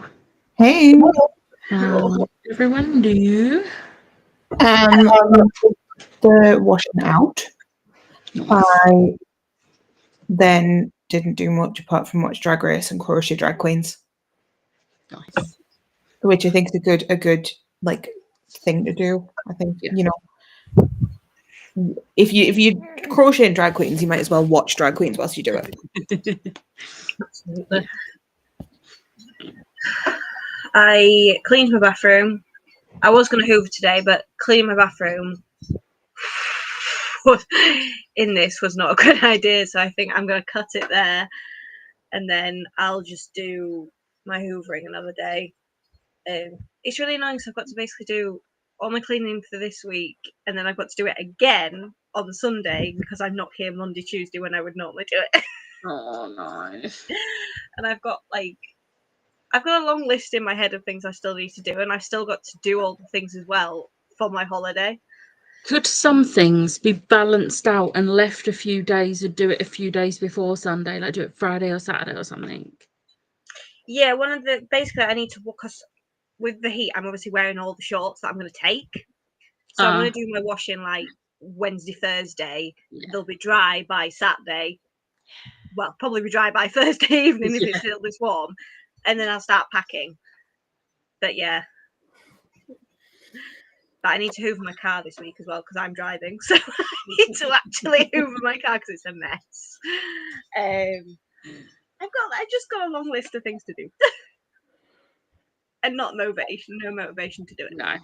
Hey. How everyone do? The washing out. Nice. I then didn't do much apart from watch Drag Race and Crochet Drag Queens, Nice. which I think is a good like thing to do. I think Yeah. you know, if you crochet in Drag Queens, you might as well watch Drag Queens whilst you do it. Absolutely. I cleaned my bathroom. I was going to hoover today, but cleaning my bathroom in this was not a good idea. So I think I'm going to cut it there, and then I'll just do my hoovering another day. It's really annoying. So I've got to basically do all my cleaning for this week, and then I've got to do it again on Sunday because I'm not here Monday, Tuesday when I would normally do it. Oh, nice. And I've got a long list in my head of things I still need to do, and I've still got to do all the things as well for my holiday. Could some things be balanced out and left a few days and do it a few days before Sunday, like do it Friday or Saturday or something? Yeah, basically I need to because with the heat, I'm obviously wearing all the shorts that I'm going to take. So I'm going to do my washing like Wednesday, Thursday. Yeah. They'll be dry by Saturday. Well, probably be dry by Thursday evening if it's still this warm. And then I'll start packing. But yeah. But I need to hoover my car this week as well because I'm driving. So I need to actually hoover my car because it's a mess. I've just got a long list of things to do. And no motivation to do it. No.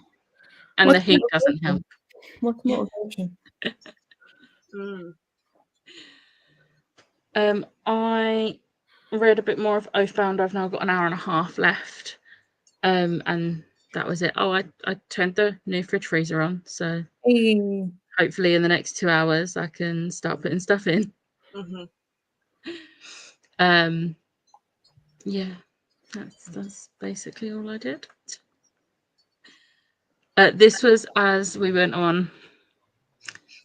And the heat doesn't help. What's motivation? I read a bit more of Oathbound. I've now got an hour and a half left. And that was it. Oh, I turned the new fridge freezer on, so hopefully in the next 2 hours I can start putting stuff in. Yeah, that's basically all I did. This was as we went on.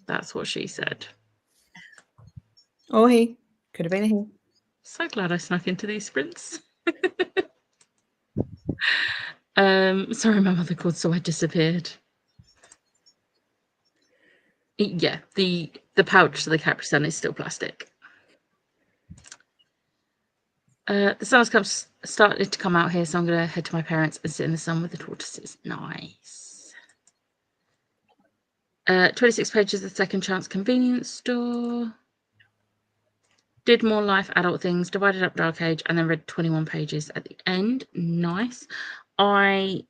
That's what she said. Oh, he could have been a he. So glad I snuck into these sprints. Sorry, my mother called, so I disappeared. Yeah, the pouch to the Capri Sun is still plastic. The sun has started to come out here, so I'm going to head to my parents and sit in the sun with the tortoises. Nice. 26 pages of the Second Chance convenience store. Did more life adult things, divided up Dark Age, and then read 21 pages at the end. Nice. I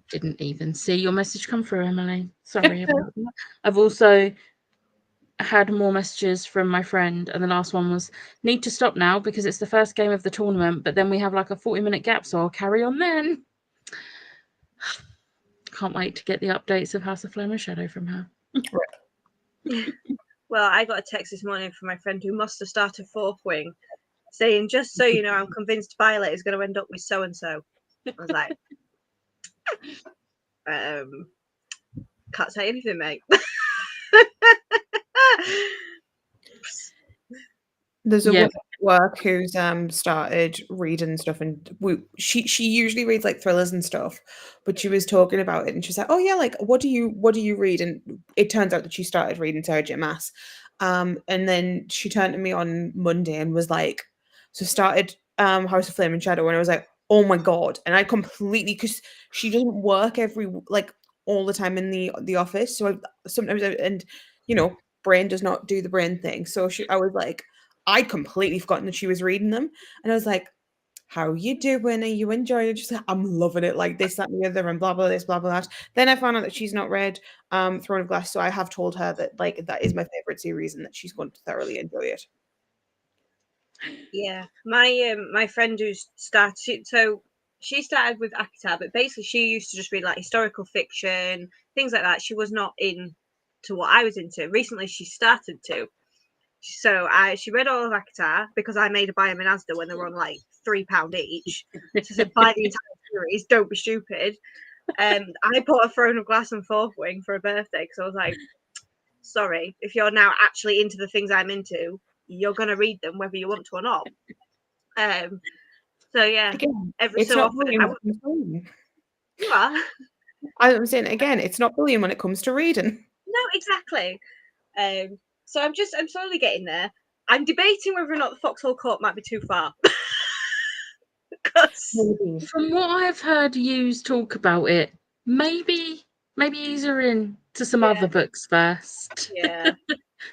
didn't even see your message come through, Emily. Sorry about that. I've also had more messages from my friend, and the last one was, need to stop now because it's the first game of the tournament, but then we have like a 40-minute gap, so I'll carry on then. Can't wait to get the updates of House of Flame and Shadow from her. Well, I got a text this morning from my friend who must have started Fourth Wing saying, just so you know, I'm convinced Violet is going to end up with so-and-so. I was like, can't say anything, mate. There's a woman at work who's started reading stuff, and she usually reads like thrillers and stuff, but she was talking about it and she's like, oh yeah, like what do you read? And it turns out that she started reading Sarah J. Maas, and then she turned to me on Monday and was like, so started House of Flame and Shadow, and I was like, oh my god. And I completely, because she doesn't work all the time in the office, so and you know, brain does not do the brain thing, so I was like, I'd completely forgotten that she was reading them. And I was like, how are you doing? Are you enjoying it? She's like, I'm loving it. Like this, that, and the other, and blah, blah, this, blah, blah, that. Then I found out that she's not read Throne of Glass. So I have told her that like that is my favorite series and that she's going to thoroughly enjoy it. Yeah. My friend who started, so she started with ACOTAR, but basically she used to just read like historical fiction, things like that. She was not into what I was into. Recently she started to. So she read all of ACOTAR because I made her buy them in Asda when they were on like £3 each. So I said, buy the entire series, don't be stupid. I bought a Throne of Glass and Fourth Wing for her birthday because I was like, sorry, if you're now actually into the things I'm into, you're going to read them whether you want to or not. So yeah, Again, every it's so not often bullying when it comes to reading. you are. I'm saying again, it's not bullying when it comes to reading. No, exactly. So I'm slowly getting there. I'm debating whether or not the Foxhole Court might be too far. Maybe. From what I've heard you talk about it, maybe ease her in to some other books first. Yeah.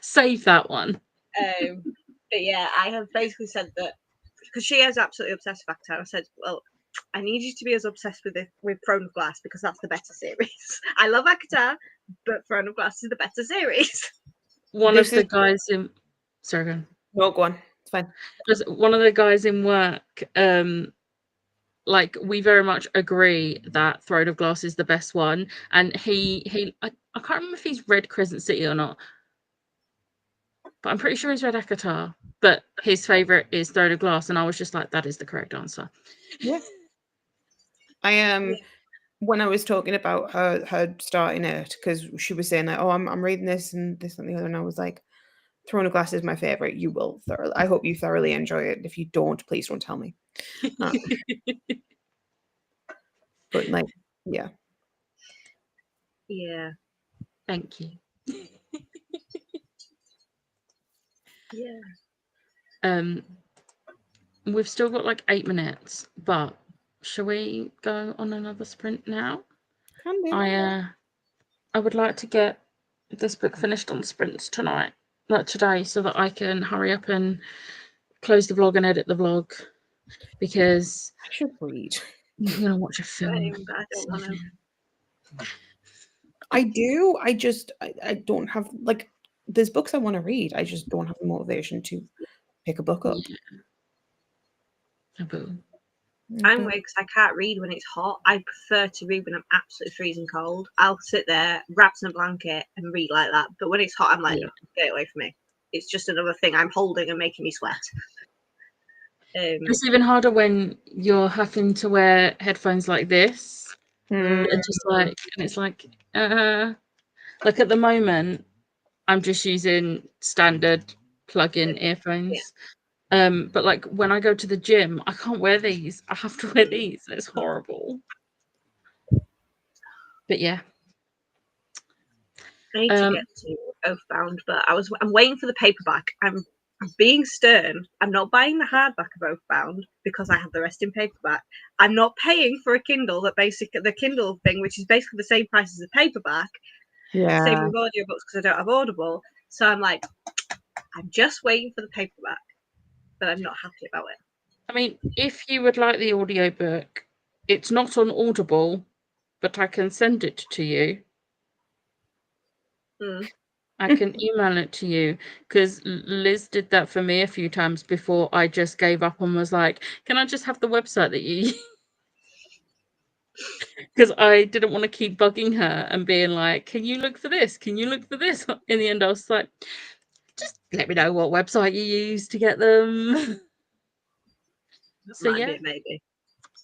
Save that one. But yeah, I have basically said that because she is absolutely obsessed with ACOTAR. I said, well, I need you to be as obsessed with Throne of Glass because that's the better series. I love ACOTAR, but Throne of Glass is the better series. One of the guys in sorry, go on. No, go on. It's fine. Just one of the guys in work, like we very much agree that Throne of Glass is the best one, and I can't remember if he's read Crescent City or not, but I'm pretty sure he's read ACOTAR. But his favorite is Throne of Glass, and I was just like, that is the correct answer. Yeah. I am. When I was talking about her starting it, because she was saying like, "Oh, I'm reading this and this and the other," and I was like, "Throne of Glass is my favorite. You will thoroughly. I hope you thoroughly enjoy it. If you don't, please don't tell me." But like, yeah. Yeah. Thank you. Yeah. We've still got like 8 minutes, but shall we go on another sprint now? Can do. I would like to get this book finished on sprints tonight, like today, so that I can hurry up and close the vlog and edit the vlog, because I should read. I'm gonna watch a film. I don't want to. I do. I don't have like. There's books I want to read. I just don't have the motivation to pick a book up. Yeah. I'm weird because I can't read when it's hot. I prefer to read when I'm absolutely freezing cold. I'll sit there, wrap in a blanket, and read like that. But when it's hot, I'm like, no, get it away from me. It's just another thing I'm holding and making me sweat. It's even harder when you're having to wear headphones like this. And just like, and it's like at the moment, I'm just using standard plug-in earphones. But like when I go to the gym, I can't wear these. I have to wear these. It's horrible. But yeah. I need to get to Oathbound, but I'm waiting for the paperback. I'm being stern. I'm not buying the hardback of Oathbound because I have the rest in paperback. I'm not paying for a Kindle the Kindle thing, which is basically the same price as a paperback. Yeah. Same with audiobooks because I don't have Audible. So I'm like, I'm just waiting for the paperback, but I'm not happy about it. I mean, if you would like the audiobook, it's not on Audible, but I can send it to you. I can email it to you, because Liz did that for me a few times before I just gave up and was like, can I just have the website that you use? Because I didn't want to keep bugging her and being like, can you look for this? Can you look for this? In the end, I was like, just let me know what website you use to get them. So yeah, maybe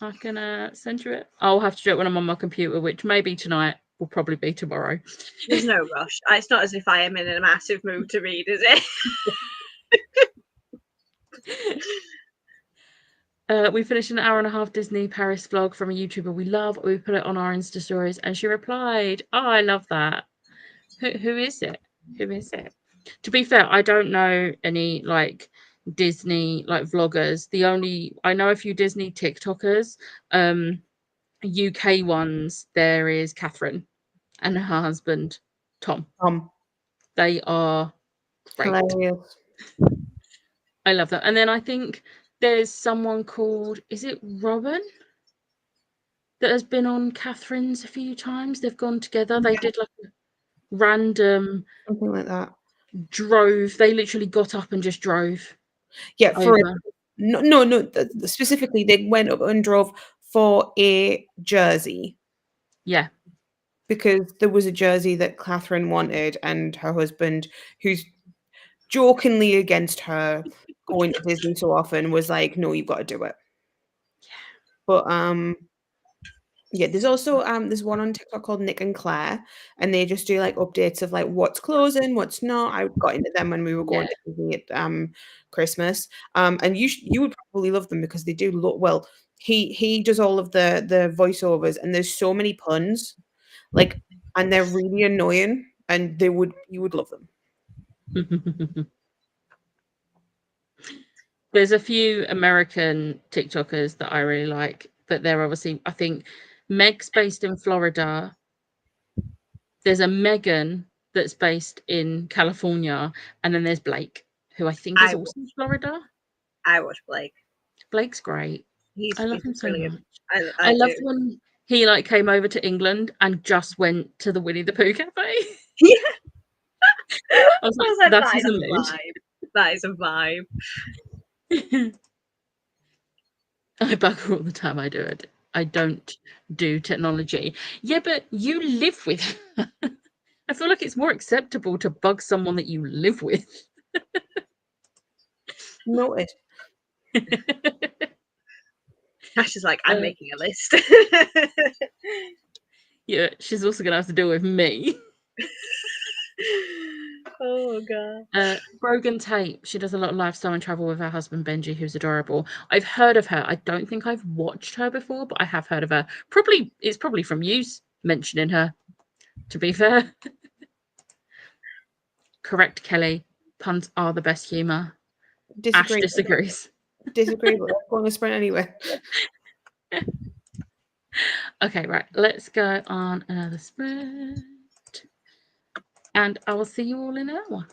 I can send you it. I'll have to do it when I'm on my computer, which maybe tonight, will probably be tomorrow. There's no rush. It's not as if I am in a massive mood to read, is it? We finished an 1.5-hour Disney Paris vlog from a YouTuber we love. We put it on our Insta stories, and she replied, "Oh, I love that. Who is it? Who is it?" To be fair, I don't know any like Disney like vloggers. I know a few Disney TikTokers. UK ones. There is Catherine and her husband Tom. They are great. Hilarious. I love that. And then I think there's someone called, is it Robin, that has been on Catherine's a few times. They've gone together. They did like a random something like that. They literally got up and just drove. Yeah, no. Specifically, they went up and drove for a jersey. Yeah. Because there was a jersey that Catherine wanted, and her husband, who's jokingly against her going to Disney so often, was like, "No, you've got to do it." Yeah. But Yeah, there's also there's one on TikTok called Nick and Claire, and they just do like updates of like what's closing, what's not. I got into them when we were going Yeah. to Disney at Christmas. And you would probably love them because they do look well. He does all of the voiceovers, and there's so many puns, like, and they're really annoying, and you would love them. There's a few American TikTokers that I really like, but they're obviously, I think Meg's based in Florida. There's a Megan that's based in California, and then there's Blake, who I think is I also in Florida. I watch Blake. Blake's great. He's I love him so brilliant. much. I I loved do. when he like came over to England and just went to the Winnie the Pooh cafe. Yeah. I was I like, was like, that that is is a a mood. vibe. That is a vibe. I bugger all the time. I do it. I don't do technology. Yeah, but you live with her. I feel like it's more acceptable to bug someone that you live with. Noted. Ash is like, I'm making a list. Yeah, she's also gonna have to deal with me. Oh god. Brogan Tate. She does a lot of lifestyle and travel with her husband Benji, who's adorable. I've heard of her. I don't think I've watched her before, but I have heard of her. It's probably from you mentioning her. To be fair. Correct, Kelly. Puns are the best humour. Ash Disagree. disagrees. Disagree, but let's go on a sprint anyway. Okay, right. Let's go on another sprint. And I will see you all in an hour.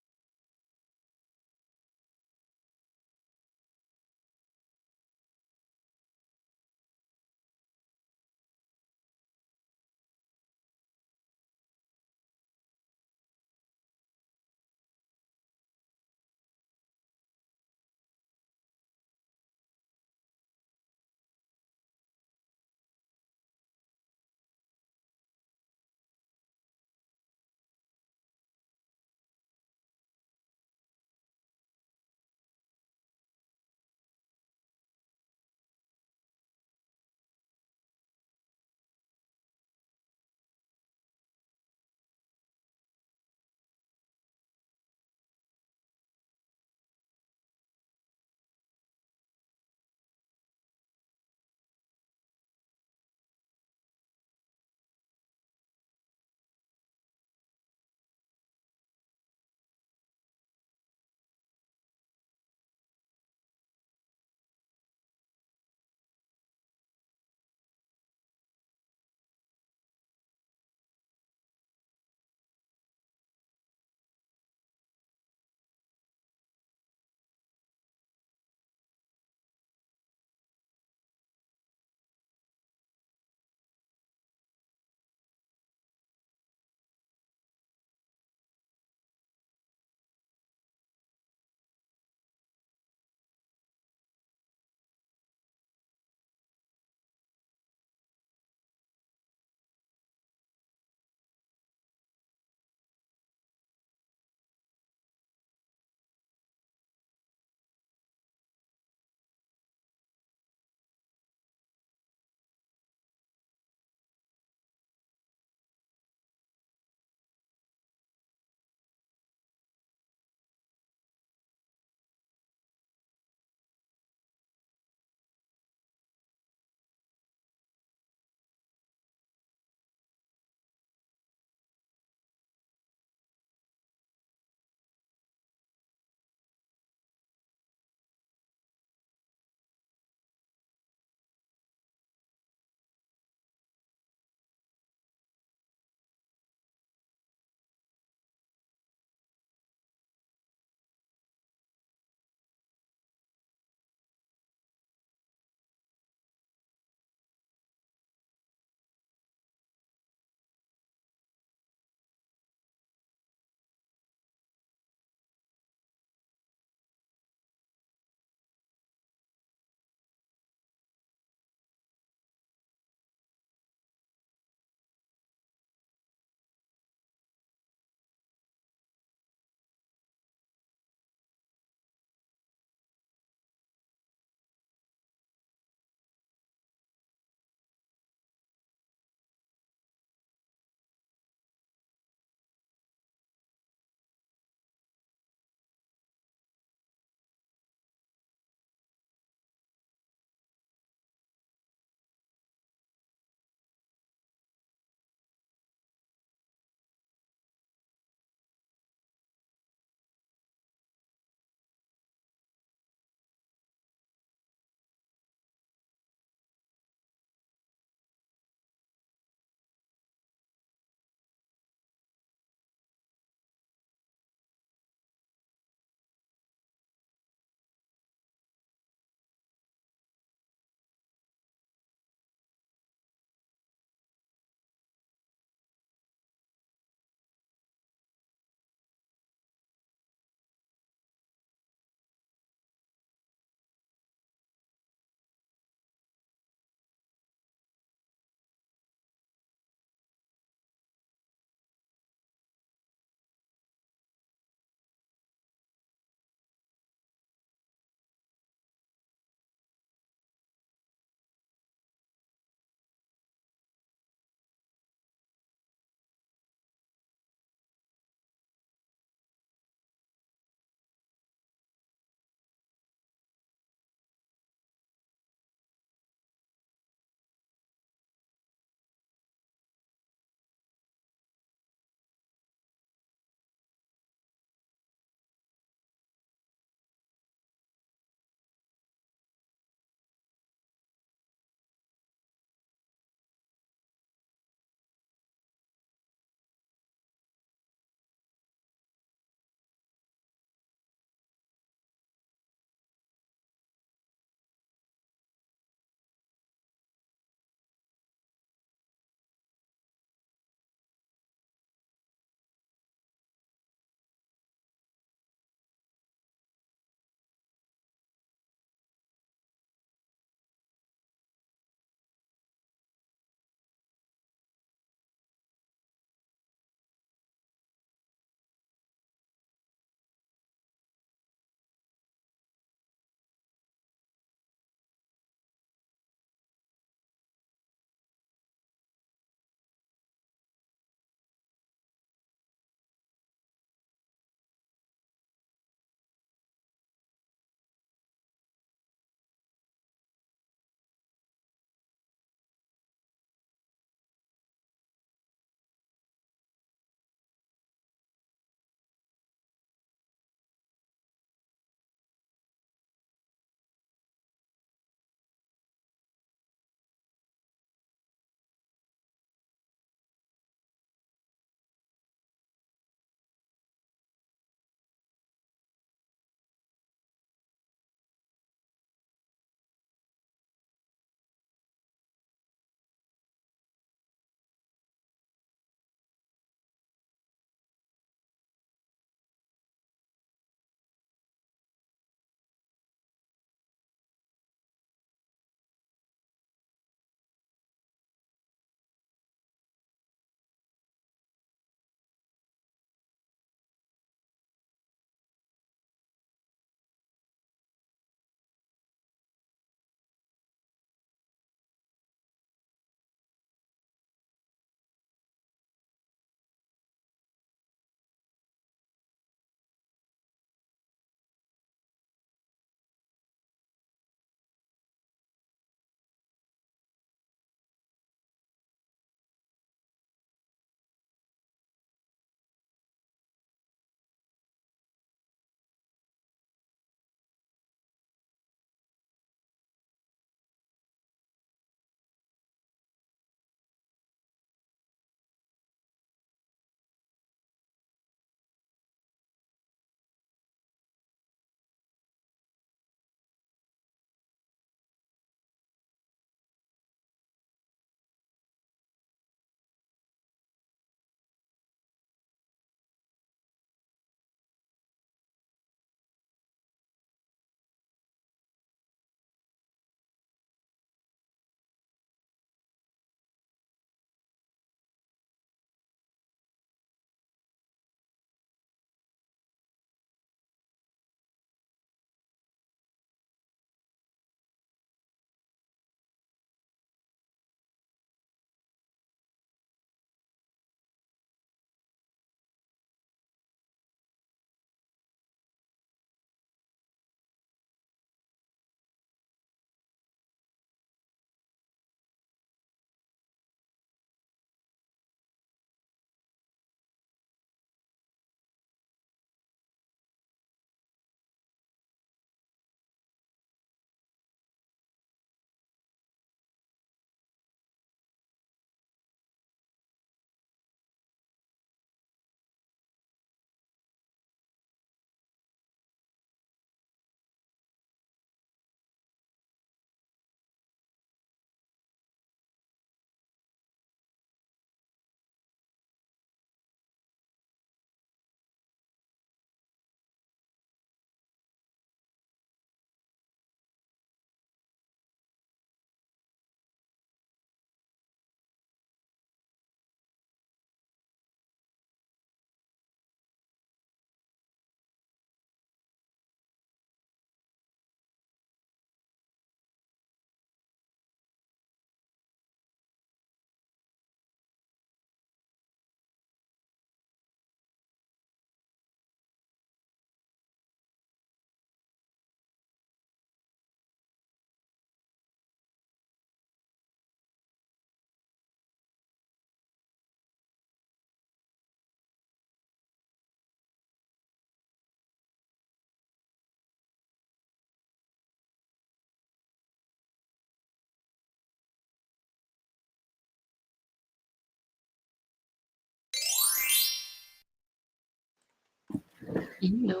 Hello.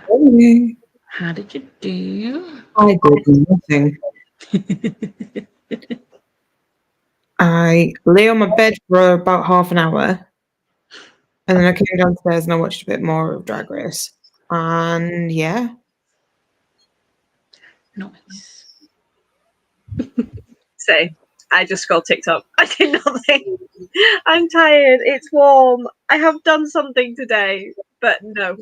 Hey, How did you do? I did nothing. I lay on my bed for about half an hour, and then I came downstairs and I watched a bit more of Drag Race. And yeah, Nice. So I just scrolled TikTok. I did nothing. I'm tired. It's warm. I have done something today, but no,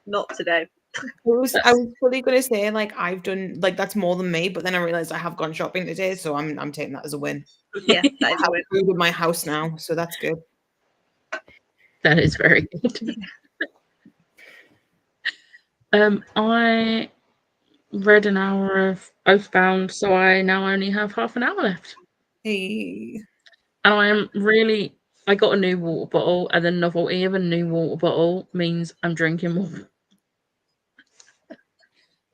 not today. I was fully gonna say like I've done like that's more than me, but then I realized I have gone shopping today, so I'm taking that as a win. Yeah, that I is a have win. food in my house now, so that's good. That is very good. I read an hour of Oathbound, so I now only have half an hour left. Hey, And I am really. I got a new water bottle, and the novelty of a new water bottle means I'm drinking more.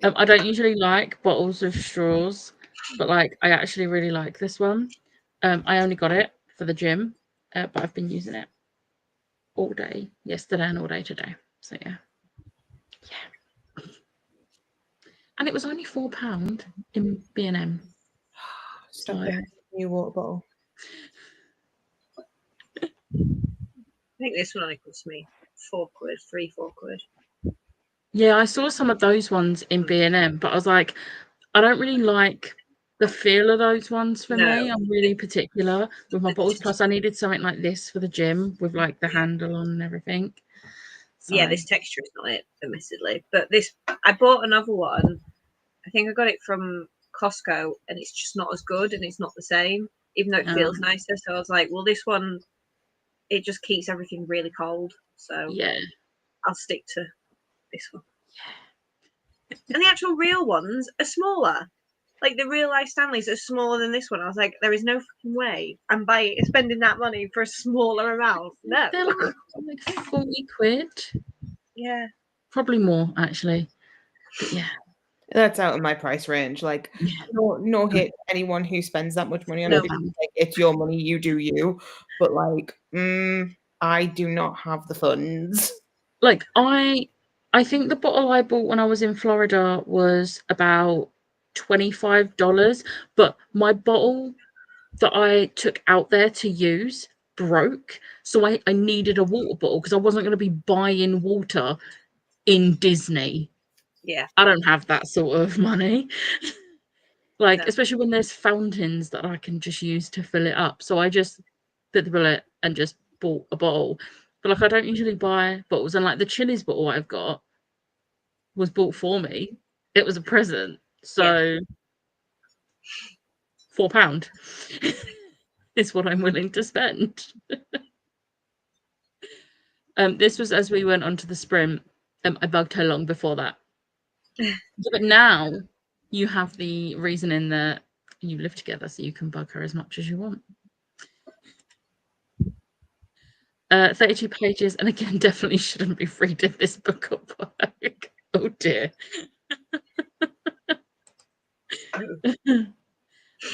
I don't usually like bottles of straws, but like I actually really like this one. I only got it for the gym, but I've been using it all day yesterday and all day today. So yeah. And it was only £4 in B&M. stop So it. New water bottle. I think this one only cost me £4, £4. yeah, I saw some of those ones in B&M, but I was like, I don't really like the feel of those ones for No. me. I'm really particular with my bottles. Plus, I needed something like this for the gym with like the handle on and everything. So, Yeah, this texture is not it, admittedly. But this, I bought another one. I think I got it from Costco, and it's just not as good, and it's not the same, even though it feels nicer. So I was like, well, this one, it just keeps everything really cold. So yeah. I'll stick to this one. And the actual real ones are smaller. Like the real life Stanleys are smaller than this one. I was like, there is no fucking way I'm spending that money for a smaller amount. No. They're like 40 quid. Yeah. Probably more, actually. But yeah. That's out of my price range. Like, Yeah. no hit to anyone who spends that much money on No. it. Like, it's your money, you do you. But like, I do not have the funds. Like, I think the bottle I bought when I was in Florida was about $25, but my bottle that I took out there to use broke. So I needed a water bottle because I wasn't going to be buying water in Disney. Yeah. I don't have that sort of money. Like, No. especially when there's fountains that I can just use to fill it up. So I just bit the bullet and just bought a bottle. But like, I don't usually buy bottles, and like the Chili's bottle I've got was bought for me. It was a present. So £4 is what I'm willing to spend. This was as we went onto the sprint. I bugged her long before that. But now you have the reasoning that you live together, so you can bug her as much as you want. 32 pages, and again, definitely shouldn't be reading this book at work. Oh dear.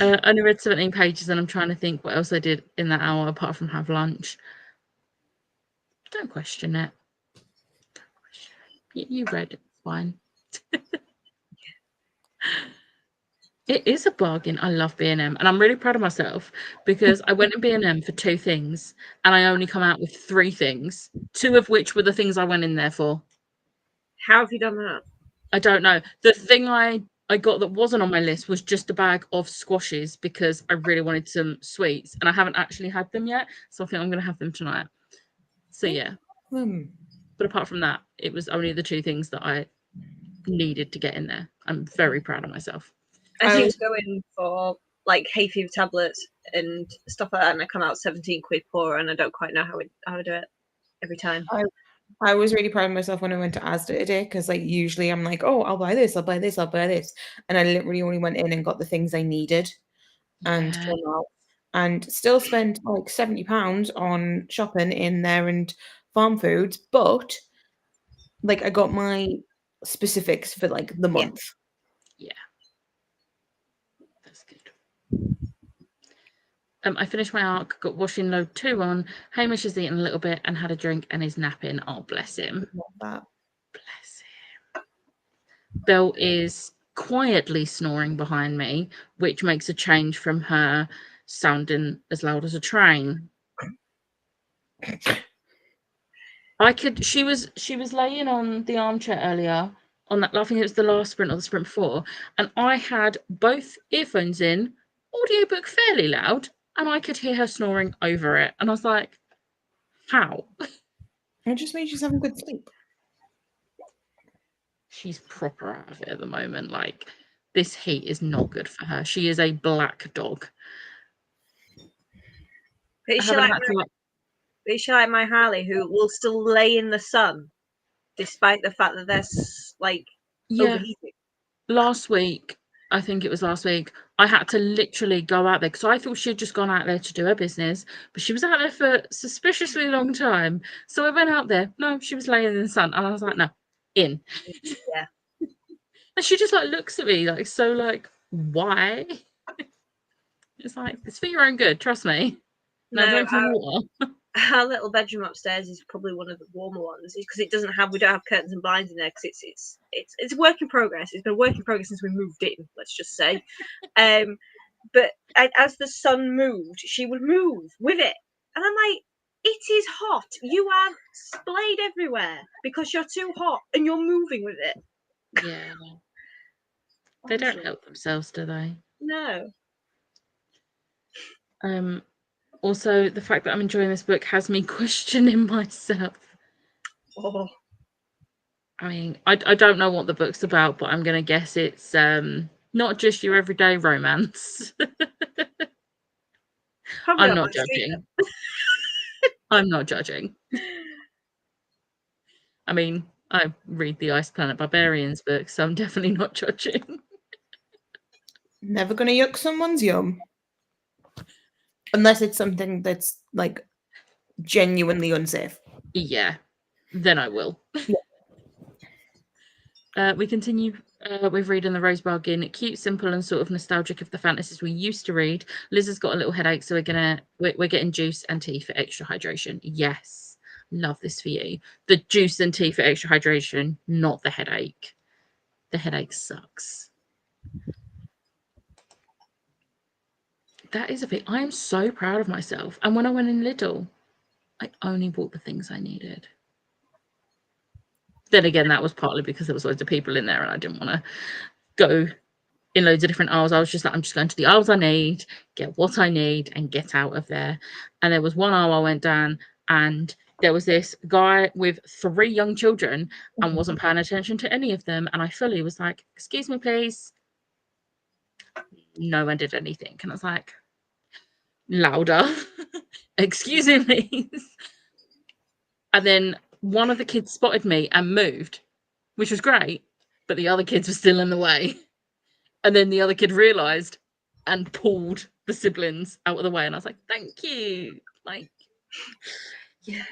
Only read 17 pages, and I'm trying to think what else I did in that hour apart from have lunch. Don't question it. You read it. It's fine. It is a bargain. I love B&M, and I'm really proud of myself because I went to B&M for 2 things, and I only come out with 3 things, 2 of which were the things I went in there for. How have you done that? I don't know. The thing I got that wasn't on my list was just a bag of squashes because I really wanted some sweets, and I haven't actually had them yet, so I think I'm going to have them tonight. So yeah. But apart from that, it was only the 2 things that I needed to get in there. I'm very proud of myself. I seem to go in for like hay fever tablets and stuff like that, and I come out 17 quid poorer, and I don't quite know how I do it every time. I was really proud of myself when I went to Asda today because like usually I'm like, oh, I'll buy this, I'll buy this, I'll buy this. And I literally only went in and got the things I needed and came out and still spent like £70 on shopping in there and farm foods, but like I got my specifics for like the month. Yeah. That's good. I finished my arc, got washing load 2 on. Hamish has eaten a little bit and had a drink and is napping. Oh, bless him. Love that. Belle is quietly snoring behind me, which makes a change from her sounding as loud as a train. She was laying on the armchair earlier on that, I think it was the last sprint or the sprint before, and I had both earphones in, audiobook fairly loud, and I could hear her snoring over it. And I was like, how? It just means she's having good sleep. She's proper out of it at the moment. Like, this heat is not good for her. She is a black dog. But is she like my Harley, who will still lay in the sun despite the fact that they're overheating? Last week, I think it was last week, I had to literally go out there because I thought she'd just gone out there to do her business, but she was out there for a suspiciously long time. So I went out there. No, she was laying in the sun, and I was like, no, in. Yeah. And she just like looks at me like, so like, why? It's like, it's for your own good, trust me. No, drink some water. Our little bedroom upstairs is probably one of the warmer ones because we don't have curtains and blinds in there because it's a work in progress. It's been a work in progress since we moved in, let's just say. But as the sun moved, she would move with it, and I'm like, it is hot. You are splayed everywhere because you're too hot and you're moving with it. Yeah. They don't help themselves, do they? No. Also, the fact that I'm enjoying this book has me questioning myself. Oh. I mean, I don't know what the book's about, but I'm going to guess it's not just your everyday romance. I'm not judging. I'm not judging. I mean, I read the Ice Planet Barbarians book, so I'm definitely not judging. Never gonna yuck someone's yum. Unless it's something that's like genuinely unsafe. Yeah, then I will. Yeah. We continue with reading The Rose Bargain. Cute, simple, and sort of nostalgic of the fantasies we used to read. Liz has got a little headache, so we're getting juice and tea for extra hydration. Yes, love this for you. The juice and tea for extra hydration, not the headache. The headache sucks. That is a bit. I am so proud of myself. And when I went in Lidl, I only bought the things I needed. Then again, that was partly because there was loads of people in there and I didn't want to go in loads of different aisles. I was just like, I'm just going to the aisles I need, get what I need, and get out of there. And there was one aisle I went down, and there was this guy with 3 young children and wasn't paying attention to any of them. And I fully was like, excuse me, please. No one did anything. And I was like, louder. Excuse me, please. And then one of the kids spotted me and moved, which was great, but the other kids were still in the way. And then the other kid realized and pulled the siblings out of the way. And I was like, thank you. Like, yeah.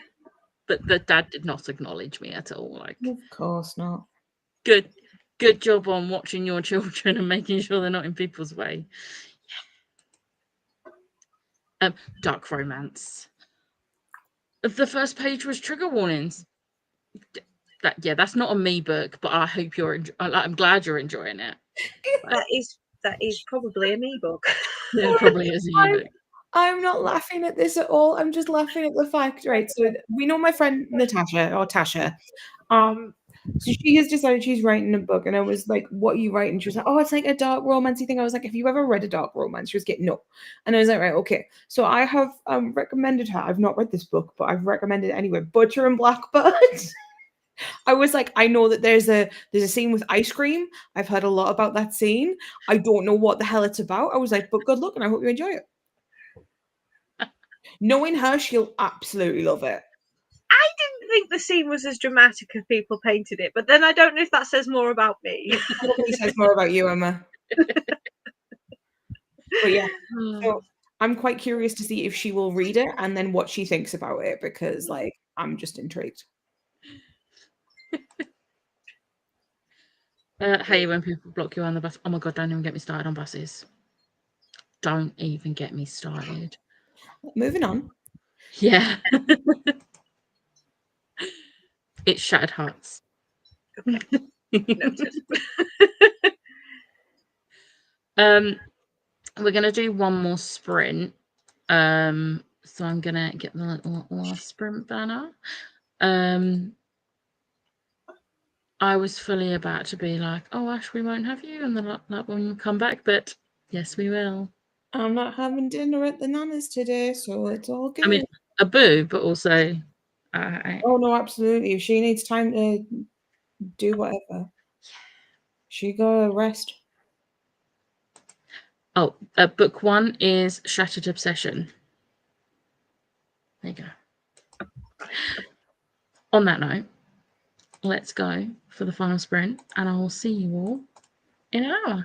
But the dad did not acknowledge me at all. Like, of course not. Good job on watching your children and making sure they're not in people's way. Yeah. Dark romance. The first page was trigger warnings. That's not a me book, but I hope I'm glad you're enjoying it. That is probably a me book. It probably is a you book. I'm not laughing at this at all. I'm just laughing at the fact, right? So we know my friend Natasha or Tasha. So she has decided she's writing a book, and I was like, "What are you writing?" She was like, "Oh, it's like a dark romancy thing." I was like, "Have you ever read a dark romance?" She was getting no, and I was like, "Right, okay." So I have recommended her. I've not read this book, but I've recommended it anyway. Butcher and Blackbird. I was like, I know that there's a scene with ice cream. I've heard a lot about that scene. I don't know what the hell it's about. I was like, but good luck, and I hope you enjoy it. Knowing her, she'll absolutely love it. I didn't think the scene was as dramatic as people painted it, but then I don't know if that says more about me. It probably says more about you, Emma. But yeah, so I'm quite curious to see if she will read it and then what she thinks about it, because like I'm just intrigued. Hey, when people block you on the bus, oh my god, don't even get me started on buses. Don't even get me started. Moving on. Yeah. It's shattered hearts. Okay. Noted. We're gonna do one more sprint. So I'm gonna get the last sprint banner. I was fully about to be like, "Oh, Ash, we won't have you," and then that when you come back, but yes, we will. I'm not having dinner at the Nana's today, so it's all good. I mean, a boo, but also, oh no, absolutely. If she needs time to do whatever, she go rest. oh, book 1 is Shattered Obsession. There you go. On that note, let's go for the final sprint, and I will see you all in an hour.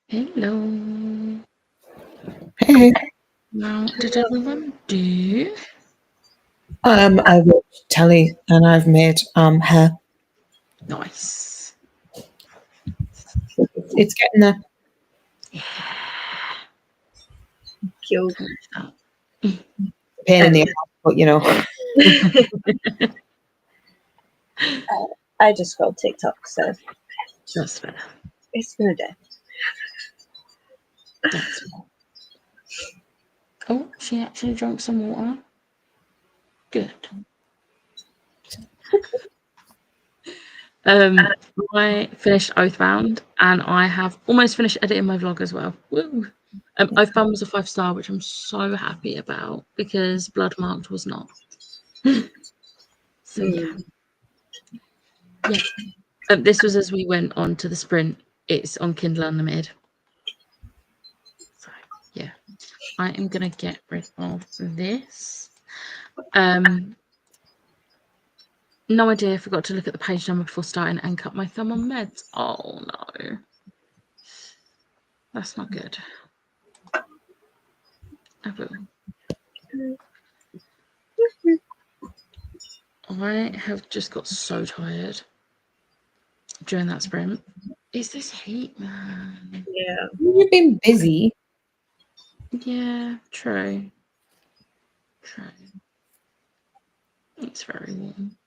Hello. Hey. Now, did everyone do? I watched telly and I've made hair. Nice. It's getting there. Cute. Pain in the ass, but you know. I just scrolled TikTok, so That's fair. it's been a day. That's fair. Oh, she actually drank some water. Good. I finished Oathbound and I have almost finished editing my vlog as well. Woo! Oathbound was a 5-star, which I'm so happy about because Bloodmarked was not. So yeah. This was as we went on to the sprint. It's on Kindle Unlimited. So yeah, I am gonna get rid of this. No idea. Forgot to look at the page number before starting and cut my thumb on meds. Oh no, that's not good. I will. I have just got so tired during that sprint. Is this heat, man? Yeah. You've been busy. Yeah, true. True. It's very warm.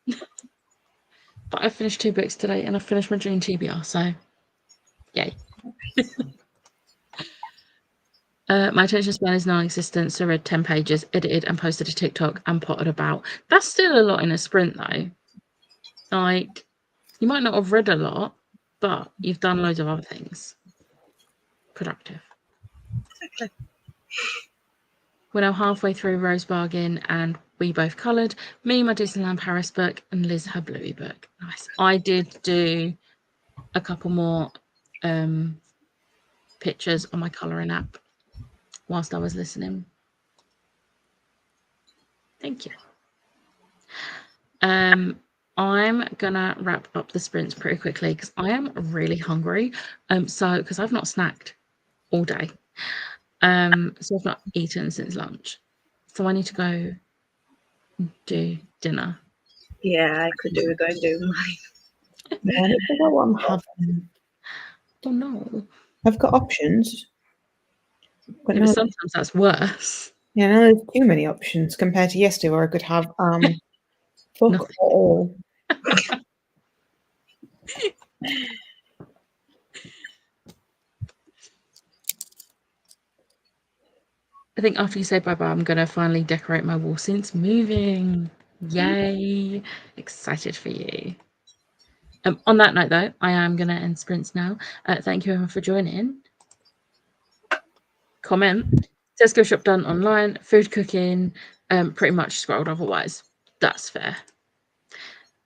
But I finished 2 books today and I finished my June TBR, so yay. My attention span is non-existent, so I read 10 pages, edited and posted a TikTok and potted about. That's still a lot in a sprint though. Like, you might not have read a lot, but you've done loads of other things. Productive. Exactly. We're now halfway through Rose Bargain and we both coloured. Me, my Disneyland Paris book, and Liz, her Bluey book. Nice. I did do a couple more pictures on my colouring app whilst I was listening. Thank you. I'm gonna wrap up the sprints pretty quickly because I am really hungry. Because I've not snacked all day. So I've not eaten since lunch. So I need to go do dinner. Yeah, I could do with going do mine. Yeah, I don't know what I'm having. Oh no. I've got options. But Yeah, no, but sometimes that's worse. yeah, no, there's too many options compared to yesterday where I could have fuck Nothing. all. I think after you say bye-bye, I'm going to finally decorate my wall since moving. Yay. Excited for you. On that note, though, I am going to end sprints now. Thank you everyone for joining. Comment. Tesco shop done online. Food cooking. Pretty much scrolled otherwise. That's fair.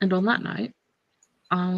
And on that note, I'll